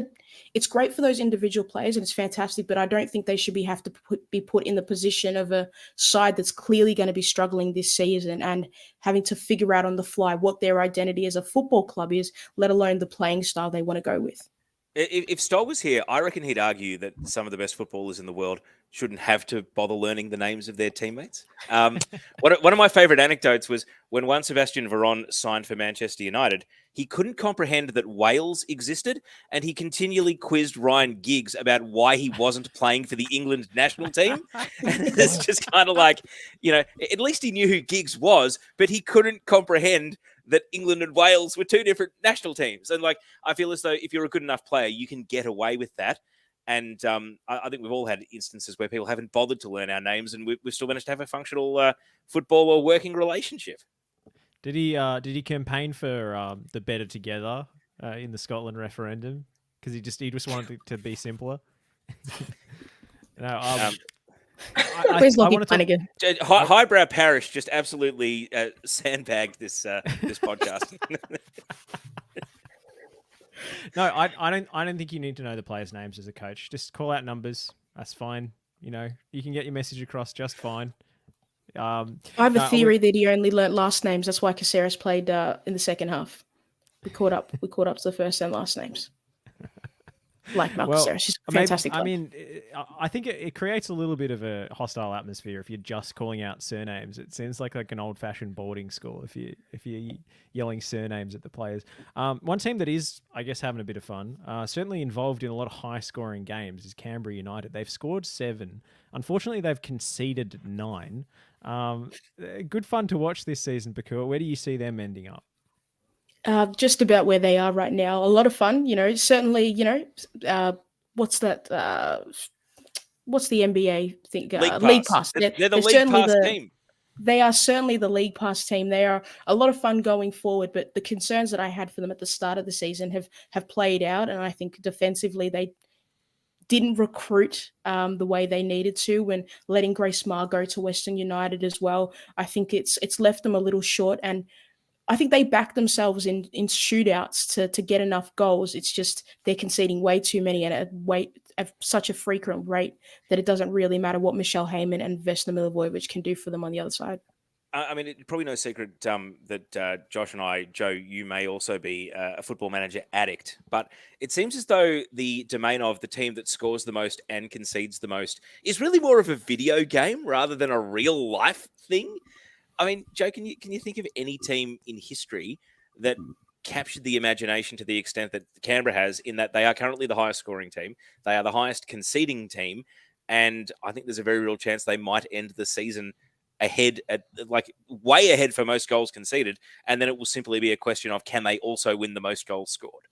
it's great for those individual players and it's fantastic, but I don't think they should have to be put in the position of a side that's clearly going to be struggling this season and having to figure out on the fly what their identity as a football club is, let alone the playing style they want to go with. If Stoll was here, I reckon he'd argue that some of the best footballers in the world shouldn't have to bother learning the names of their teammates. One of my favourite anecdotes was when one Sebastian Veron signed for Manchester United, he couldn't comprehend that Wales existed, and he continually quizzed Ryan Giggs about why he wasn't playing for the England national team. And it's just kind of like, at least he knew who Giggs was, but he couldn't comprehend that England and Wales were two different national teams. And I feel as though if you're a good enough player, you can get away with that. And I think we've all had instances where people haven't bothered to learn our names, and we've still managed to have a functional football or working relationship. Did he campaign for the Better Together in the Scotland referendum? Because he just wanted it to be simpler. No, Where's Lockie want to talk. Flanagan? Highbrow Parish just absolutely sandbagged this podcast. No, I don't think you need to know the players' names as a coach. Just call out numbers. That's fine. You know, you can get your message across just fine. I have a theory that he only learnt last names. That's why Caceres played in the second half. We caught up to the first and last names. Like Malcolm Caceres, she's a fantastic. I mean, I think it creates a little bit of a hostile atmosphere if you're just calling out surnames. It seems like an old-fashioned boarding school if you're yelling surnames at the players. One team that is, I guess, having a bit of fun, certainly involved in a lot of high-scoring games, is Canberra United. They've scored 7. Unfortunately, they've conceded 9. Good fun to watch this season, Pokuah. Where do you see them ending up? Just about where they are right now. A lot of fun, certainly, what's that? What's the NBA thing? League Pass. They're the League Pass team. They are certainly the League Pass team. They are a lot of fun going forward, but the concerns that I had for them at the start of the season have played out. And I think defensively, they didn't recruit the way they needed to when letting Grace Maher go to Western United as well. I think it's left them a little short, and I think they back themselves in shootouts to get enough goals. It's just they're conceding way too many at such a frequent rate that it doesn't really matter what Michelle Heyman and Vesna Milivojevic can do for them on the other side. I mean, it's probably no secret that Josh and I, Joe, you may also be a football manager addict, but it seems as though the domain of the team that scores the most and concedes the most is really more of a video game rather than a real life thing. I mean, Joe, can you think of any team in history that captured the imagination to the extent that Canberra has, in that they are currently the highest scoring team, they are the highest conceding team, and I think there's a very real chance they might end the season ahead, way ahead for most goals conceded, and then it will simply be a question of can they also win the most goals scored.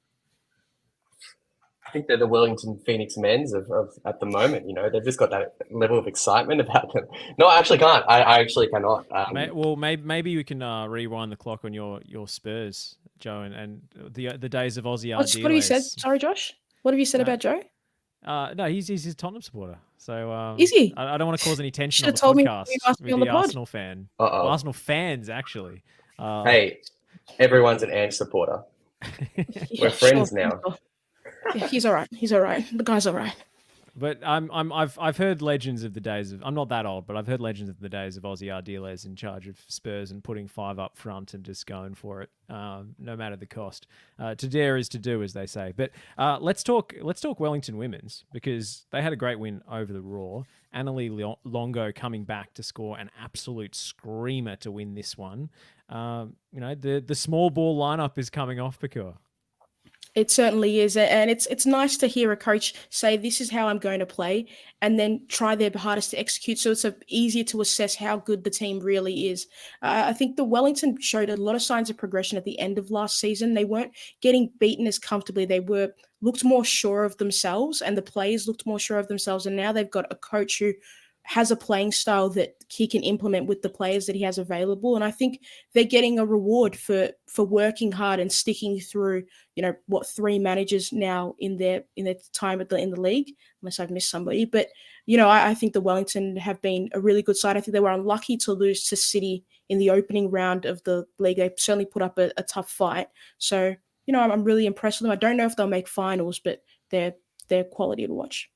I think they're the Wellington Phoenix Men's of at the moment. They've just got that level of excitement about them. No, I actually can't. I actually cannot. Maybe we can rewind the clock on your Spurs, Joe, and the days of Aussie Ardiles. What have you said? Sorry, Josh. What have you said about Joe? No, he's a Tottenham supporter. So is he? I don't want to cause any tension on the podcast with the Arsenal fan. Arsenal fans, actually. Hey, everyone's an Ange supporter. We're friends now. Yeah, he's all right. The guy's all right. But I've heard legends of the days of, I'm not that old, but I've heard legends of the days of Aussie Ardiles in charge of Spurs and putting 5 up front and just going for it, no matter the cost. To dare is to do, as they say. But let's talk Wellington women's, because they had a great win over the Raw. Annalie Longo coming back to score an absolute screamer to win this one. The small ball lineup is coming off, Pokuah. It certainly is. And it's nice to hear a coach say, this is how I'm going to play, and then try their hardest to execute. So it's easier to assess how good the team really is. I think the Wellington showed a lot of signs of progression at the end of last season. They weren't getting beaten as comfortably. They looked more sure of themselves, and the players looked more sure of themselves. And now they've got a coach who has a playing style that he can implement with the players that he has available. And I think they're getting a reward for working hard and sticking through, 3 managers now in their time in the league, unless I've missed somebody. But, I think the Wellington have been a really good side. I think they were unlucky to lose to City in the opening round of the league. They certainly put up a tough fight. So, I'm really impressed with them. I don't know if they'll make finals, but they're quality to watch.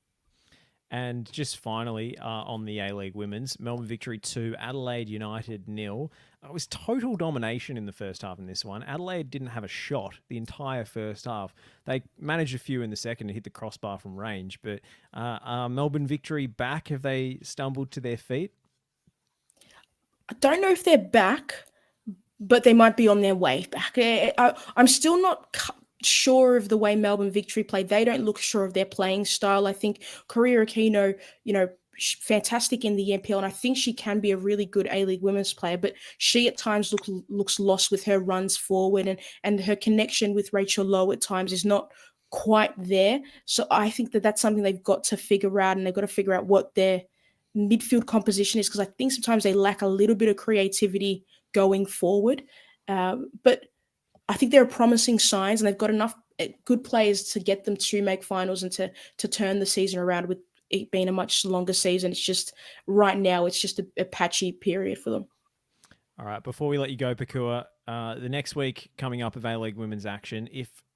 And just finally, on the A-League Women's, Melbourne Victory 2, Adelaide United 0. It was total domination in the first half in this one. Adelaide didn't have a shot the entire first half. They managed a few in the second and hit the crossbar from range. But Melbourne Victory back? Have they stumbled to their feet? I don't know if they're back, but they might be on their way back. I'm still not sure of the way Melbourne Victory played. They don't look sure of their playing style. I think Korea Aquino, fantastic in the NPL, and I think she can be a really good A-League women's player, but she at times looks lost with her runs forward, and her connection with Rachel Lowe at times is not quite there. So I think that that's something they've got to figure out, and they've got to figure out what their midfield composition is, because I think sometimes they lack a little bit of creativity going forward. But I think there are promising signs, and they've got enough good players to get them to make finals and to turn the season around, with it being a much longer season. It's just right now, it's just a patchy period for them. All right, before we let you go, Pokuah, the next week coming up of A-League Women's Action,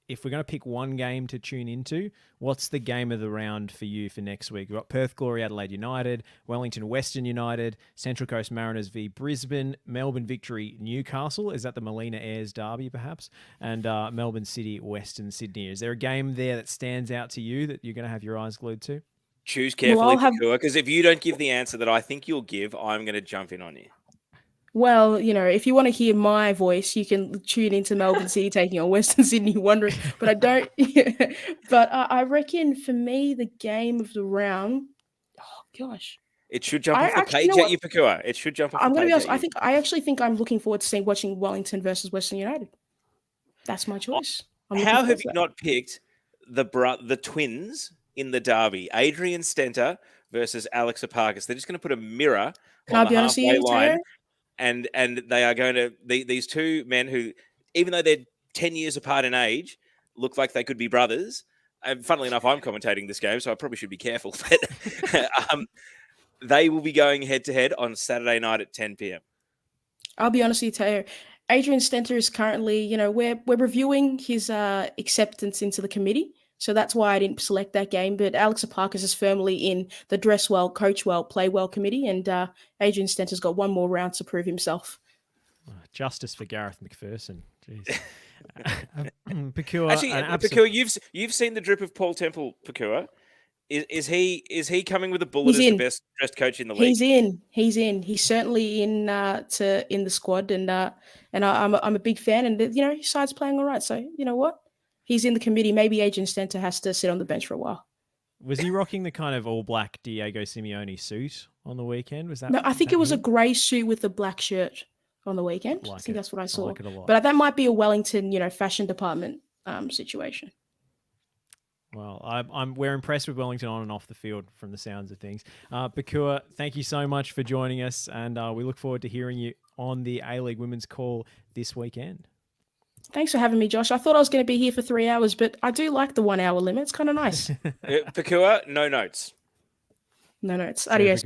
if we're going to pick one game to tune into, what's the game of the round for you for next week? We've got Perth Glory Adelaide United, Wellington Western United, Central Coast Mariners v Brisbane, Melbourne Victory Newcastle. Is that the Molina Ayres derby perhaps? And Melbourne City Western Sydney. Is there a game there that stands out to you that you're going to have your eyes glued to? Choose carefully, Pokuah, because if you don't give the answer that I think you'll give, I'm going to jump in on you. Well, if you want to hear my voice, you can tune into Melbourne City taking on Western Sydney Wanderers. But I don't. But I reckon for me, the game of the round. Oh gosh, it should jump off the page at you, Pokuah. It should jump off. I'm going to be honest. I actually think I'm looking forward to watching Wellington versus Western United. That's my choice. How have you not picked the twins in the derby, Adrian Stenter versus Alex Epakis? They're just going to put a mirror on the halfway line. And they are going to these two men who, even though they're 10 years apart in age, look like they could be brothers. And funnily enough, I'm commentating this game, so I probably should be careful. But they will be going head to head on Saturday night at 10 p.m. I'll be honest with you, Teo. Adrian Stenter is currently, we're reviewing his acceptance into the committee. So that's why I didn't select that game. But Alex Epakis is firmly in the dress well, coach well, play well committee. And Adrian Stenter's got one more round to prove himself. Justice for Gareth McPherson. Jeez. Pokuah, actually, Pokuah, you've seen the drip of Paul Temple, Pokuah. Is he coming with a bullet as the best dressed coach in the league? He's in. He's certainly in the squad, and I'm a big fan. And his side's playing all right. So you know what? He's in the committee. Maybe Adrian Stenter has to sit on the bench for a while. Was he rocking the kind of all-black Diego Simeone suit on the weekend? Was that? No, I think it was a grey suit with a black shirt on the weekend. I think that's what I saw. Like it a lot. But that might be a Wellington, fashion department situation. Well, we're impressed with Wellington on and off the field from the sounds of things. Pokuah, thank you so much for joining us, and we look forward to hearing you on the A-League Women's Call this weekend. Thanks for having me, Josh. I thought I was going to be here for 3 hours, but I do like the 1 hour limit. It's kind of nice. Pokuah, no notes. No notes. Adios.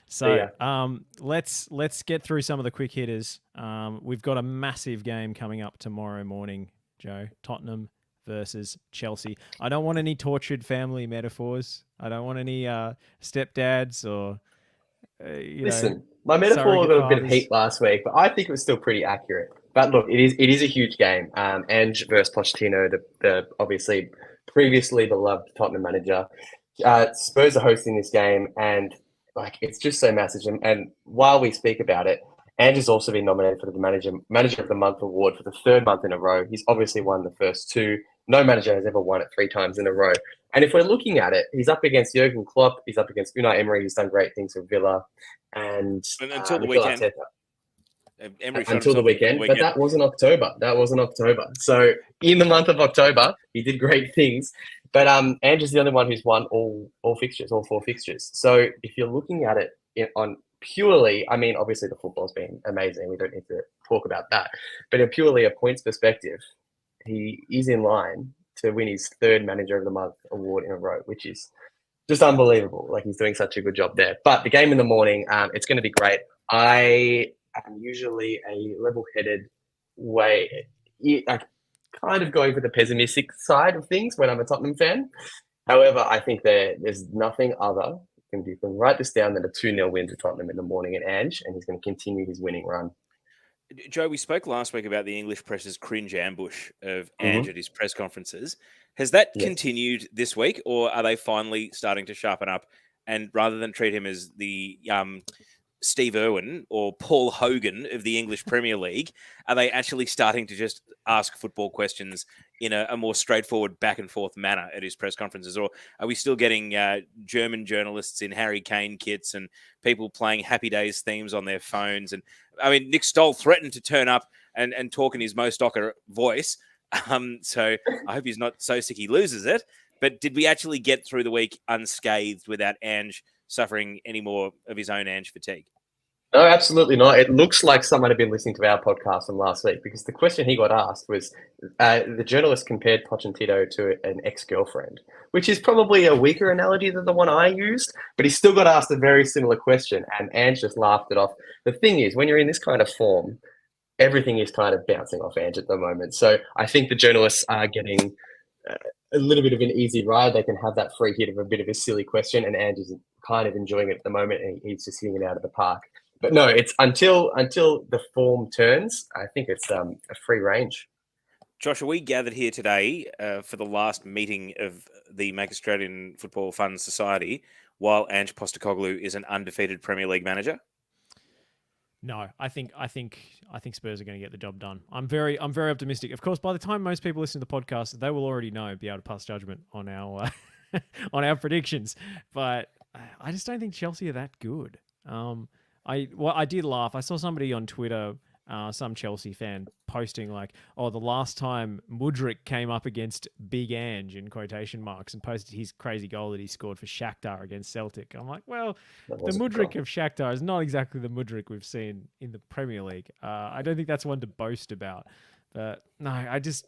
So let's get through some of the quick hitters. We've got a massive game coming up tomorrow morning, Joe. Tottenham versus Chelsea. I don't want any tortured family metaphors. I don't want any stepdads or Listen, my metaphor got a bit of heat last week, but I think it was still pretty accurate. But look, it is a huge game. Ange versus Pochettino, the obviously previously beloved Tottenham manager. Spurs are hosting this game, and it's just so massive. And while we speak about it, Ange has also been nominated for the Manager of the Month award for the third month in a row. He's obviously won the first two. No manager has ever won it 3 times in a row. And if we're looking at it, he's up against Jurgen Klopp. He's up against Unai Emery, who's done great things for Villa. And until the weekend. Until the weekend. But that wasn't October. So in the month of October, he did great things. But Ange is the only one who's won all 4 fixtures. So if you're looking at it on purely, obviously the football's been amazing. We don't need to talk about that. But in purely a points perspective, he is in line to win his third Manager of the Month award in a row, which is just unbelievable. He's doing such a good job there. But the game in the morning, it's going to be great. I am usually a level-headed way, kind of going for the pessimistic side of things when I'm a Tottenham fan. However, I think there's nothing other you can write this down than a 2-0 win to Tottenham in the morning at Ange, and he's going to continue his winning run. Joe, we spoke last week about the English press's cringe ambush of Ange at his press conferences. Has that continued this week, or are they finally starting to sharpen up and rather than treat him as the Steve Irwin or Paul Hogan of the English Premier League, are they actually starting to just ask football questions in a more straightforward back and forth manner at his press conferences? Or are we still getting German journalists in Harry Kane kits and people playing Happy Days themes on their phones? And Nick Stoll threatened to turn up and talk in his Mo Stocker voice So I hope he's not so sick he loses it. But did we actually get through the week unscathed without Ange suffering any more of his own Ange fatigue? No, absolutely not. It looks like someone had been listening to our podcast from last week, because the question he got asked was, the journalist compared Pochettino to an ex-girlfriend, which is probably a weaker analogy than the one I used, but he still got asked a very similar question, and Ange just laughed it off. The thing is, when you're in this kind of form, everything is kind of bouncing off Ange at the moment. So I think the journalists are getting a little bit of an easy ride. They can have that free hit of a bit of a silly question, and Ange is kind of enjoying it at the moment, and he's just hitting it out of the park. But no, it's until the form turns, I think it's a free range. Joshua, we gathered here today for the last meeting of the Make Australian Football Fun Society while Ange Postecoglou is an undefeated Premier League manager. No, I think Spurs are going to get the job done. I'm very optimistic. Of course, by the time most people listen to the podcast, they will already be able to pass judgment on our on our predictions. But I just don't think Chelsea are that good. I did laugh. I saw somebody on Twitter, some Chelsea fan, posting like, "Oh, the last time Mudryk came up against Big Ange," in quotation marks, and posted his crazy goal that he scored for Shakhtar against Celtic. I'm like, well, the Mudryk of Shakhtar is not exactly the Mudryk we've seen in the Premier League. I don't think that's one to boast about. But no, I just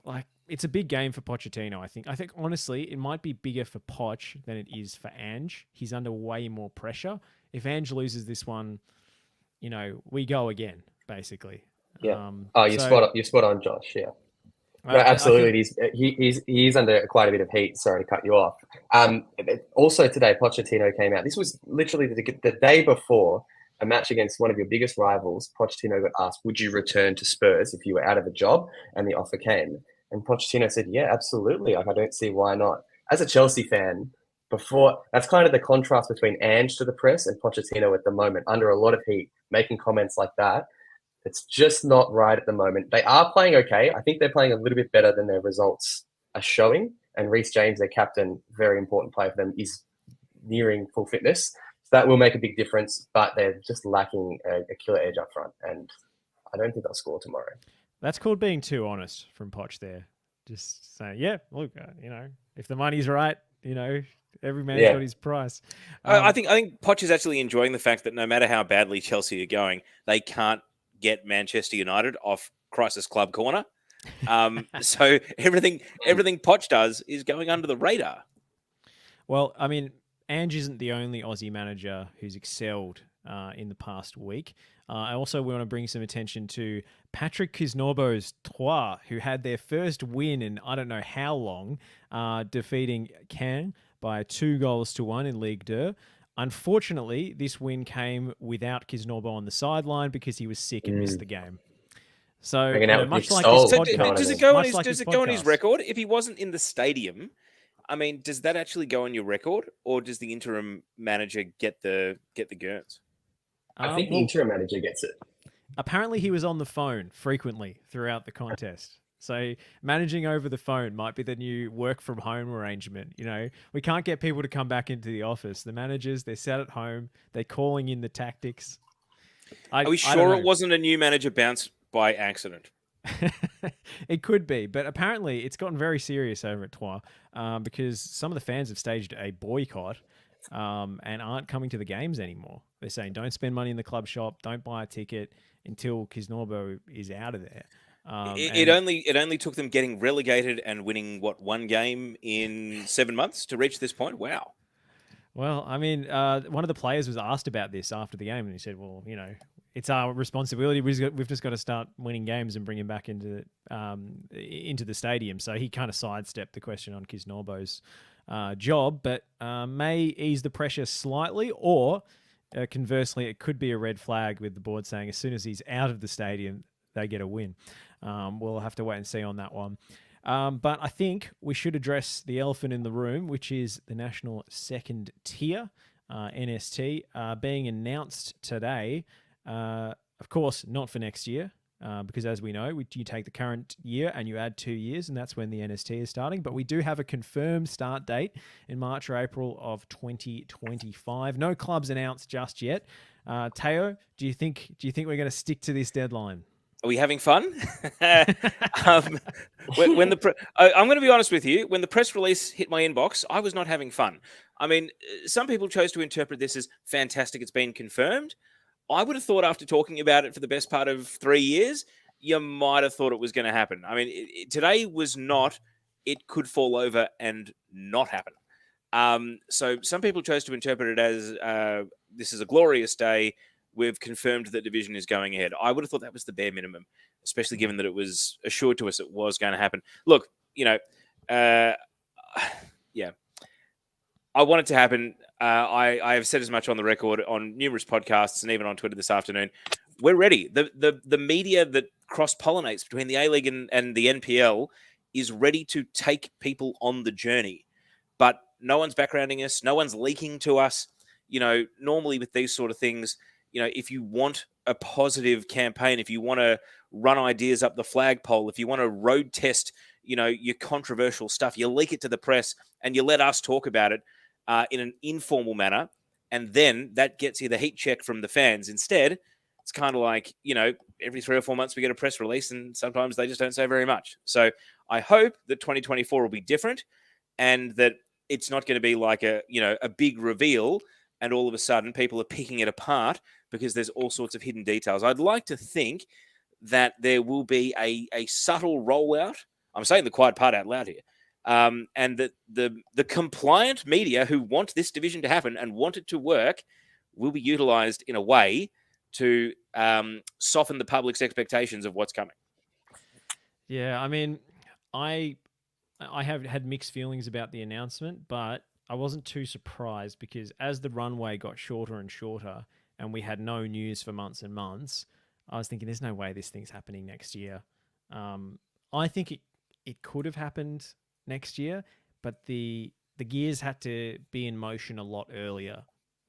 like, it's a big game for Pochettino. I think honestly, it might be bigger for Poch than it is for Ange. He's under way more pressure. If Ange loses this one, we go again, basically. Yeah. You're spot on, Josh. Yeah. No, absolutely. He's under quite a bit of heat. Sorry to cut you off. Also today, Pochettino came out. This was literally the day before a match against one of your biggest rivals. Pochettino got asked, "Would you return to Spurs if you were out of a job?" And the offer came. And Pochettino said, "Yeah, absolutely. I don't see why not." As a Chelsea fan, that's kind of the contrast between Ange to the press and Pochettino at the moment, under a lot of heat, making comments like that. It's just not right at the moment. They are playing okay. I think they're playing a little bit better than their results are showing. And Reece James, their captain, very important player for them, is nearing full fitness. So that will make a big difference, but they're just lacking a killer edge up front. And I don't think they'll score tomorrow. That's called being too honest from Poch there. Just saying, yeah, look, if the money's right, every man's got his price. I think Poch is actually enjoying the fact that no matter how badly Chelsea are going, they can't get Manchester United off Crisis Club corner. So everything Poch does is going under the radar. Well, I mean, Ange isn't the only Aussie manager who's excelled in the past week. I also want to bring some attention to Patrick Kisnorbo's Troyes, who had their first win in I don't know how long, defeating Caen by 2-1 in Ligue 2. Unfortunately, this win came without Kisnorbo on the sideline because he was sick and missed the game. So, much like this podcast, does it go on his record? If he wasn't in the stadium, I mean, does that actually go on your record, or does the interim manager get the gurns? I think the interim manager gets it. Apparently, he was on the phone frequently throughout the contest. So managing over the phone might be the new work from home arrangement. We can't get people to come back into the office. The managers, they're sat at home. They're calling in the tactics. Are we sure it wasn't a new manager bounced by accident? It could be, but apparently it's gotten very serious over at Troyes because some of the fans have staged a boycott and aren't coming to the games anymore. They're saying, don't spend money in the club shop, don't buy a ticket until Kisnorbo is out of there. It only took them getting relegated and winning one game in 7 months to reach this point. Wow. Well, I mean, one of the players was asked about this after the game, and he said, "Well, it's our responsibility. We've just got to start winning games and bring him back into the stadium." So he kind of sidestepped the question on Kisnorbo's job, but may ease the pressure slightly, or conversely, it could be a red flag with the board saying as soon as he's out of the stadium, they get a win. We'll have to wait and see on that one. But I think we should address the elephant in the room, which is the National Second Tier, NST, being announced today. Of course, not for next year, because as we know, you take the current year and you add 2 years, and that's when the NST is starting. But we do have a confirmed start date in March or April of 2025. No clubs announced just yet. Teo, do you think we're going to stick to this deadline? Are we having fun? um, when the I'm going to be honest with you. When the press release hit my inbox, I was not having fun. I mean, some people chose to interpret this as fantastic. It's been confirmed. I would have thought after talking about it for the best part of 3 years, you might have thought it was going to happen. I mean, today was not. It could fall over and not happen. So some people chose to interpret it as this is a glorious day. We've confirmed that division is going ahead. I would have thought that was the bare minimum, especially given that it was assured to us it was going to happen. Look, yeah, I want it to happen. I have said as much on the record on numerous podcasts and even on Twitter this afternoon. We're ready. The media that cross-pollinates between the A-League and the NPL is ready to take people on the journey. But no one's backgrounding us. No one's leaking to us. Normally with these sort of things, if you want a positive campaign, if you want to run ideas up the flagpole, if you want to road test, your controversial stuff, you leak it to the press and you let us talk about it in an informal manner. And then that gets you the heat check from the fans. Instead, it's kind of like, every 3 or 4 months we get a press release and sometimes they just don't say very much. So I hope that 2024 will be different and that it's not going to be like a big reveal and all of a sudden people are picking it apart because there's all sorts of hidden details. I'd like to think that there will be a subtle rollout. I'm saying the quiet part out loud here. And that the compliant media who want this division to happen and want it to work will be utilized in a way to soften the public's expectations of what's coming. Yeah, I mean, I have had mixed feelings about the announcement, but I wasn't too surprised because as the runway got shorter and shorter and we had no news for months and months, I was thinking there's no way this thing's happening next year. I think it could have happened next year, but the gears had to be in motion a lot earlier.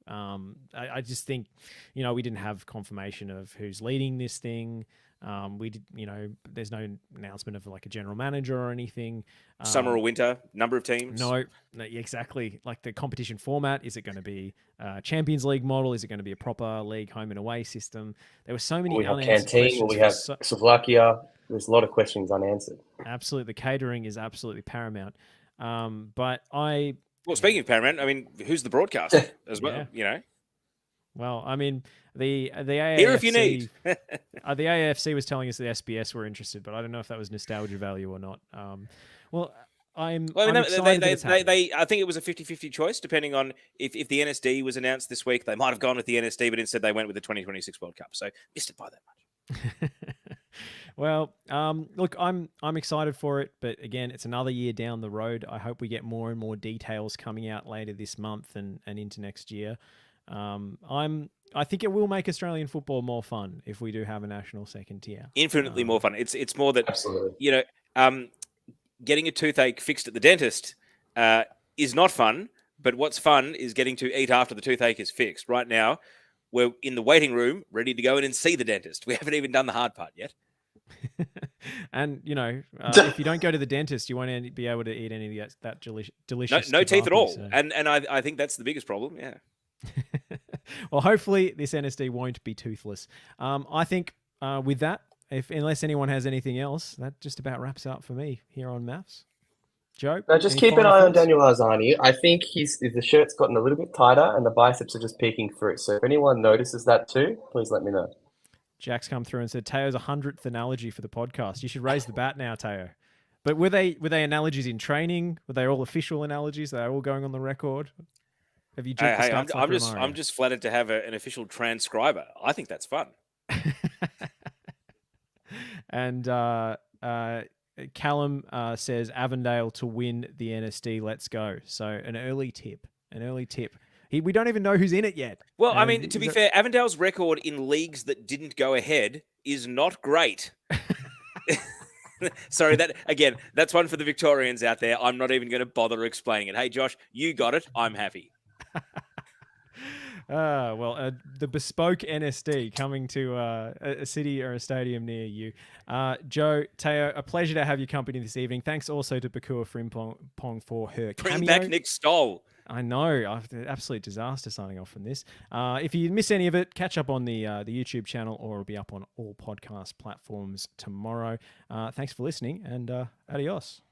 I just think, we didn't have confirmation of who's leading this thing. We did, there's no announcement of like a general manager or anything. Summer or winter, number of teams? No, exactly. Like the competition format, is it going to be a Champions League model? Is it going to be a proper league home and away system? There were so many unanswered questions. We have Slovakia. There's a lot of questions unanswered. Absolutely. The catering is absolutely paramount. But well, speaking of paramount, I mean, who's the broadcaster as well? Well, I mean, the AFC, here if you need. The AFC was telling us that SBS were interested, but I don't know if that was nostalgia value or not. I'm excited I think it was a 50-50 choice, depending on if the NSD was announced this week, they might have gone with the NSD, but instead they went with the 2026 World Cup. So missed it by that much. Well, look, I'm excited for it, but again, it's another year down the road. I hope we get more and more details coming out later this month and into next year. I think it will make Australian football more fun if we do have a national second tier. Infinitely more fun. It's more that absolutely. Getting a toothache fixed at the dentist is not fun, but what's fun is getting to eat after the toothache is fixed. Right now, we're in the waiting room, ready to go in and see the dentist. We haven't even done the hard part yet. And, if you don't go to the dentist, you won't be able to eat any of that delicious no teeth at all. So. And I think that's the biggest problem, yeah. Well, hopefully this NSD won't be toothless. I think with that, unless anyone has anything else, that just about wraps up for me here on MAFFS. Joe? No, just keep an eye on Daniel Arzani. I think the shirt's gotten a little bit tighter and the biceps are just peeking through. So if anyone notices that too, please let me know. Jack's come through and said, Teo's 100th analogy for the podcast. You should raise the bat now, Teo. But were they analogies in training? Were they all official analogies? They're all going on the record? Have you jigged the stats? I'm just flattered to have an official transcriber. I think that's fun. And Callum says Avondale to win the NSD. Let's go. So an early tip. We don't even know who's in it yet. Well, I mean, to be fair, Avondale's record in leagues that didn't go ahead is not great. Sorry, that's one for the Victorians out there. I'm not even going to bother explaining it. Hey, Josh, you got it. I'm happy. The bespoke NSD coming to a city or a stadium near you. Joe, Teo, a pleasure to have your company this evening. Thanks also to Pokuah Frimpong for her cameo. Bring back Nick Stoll. I know. Absolute disaster signing off from this. If you miss any of it, catch up on the YouTube channel, or it'll be up on all podcast platforms tomorrow. Thanks for listening, and adios.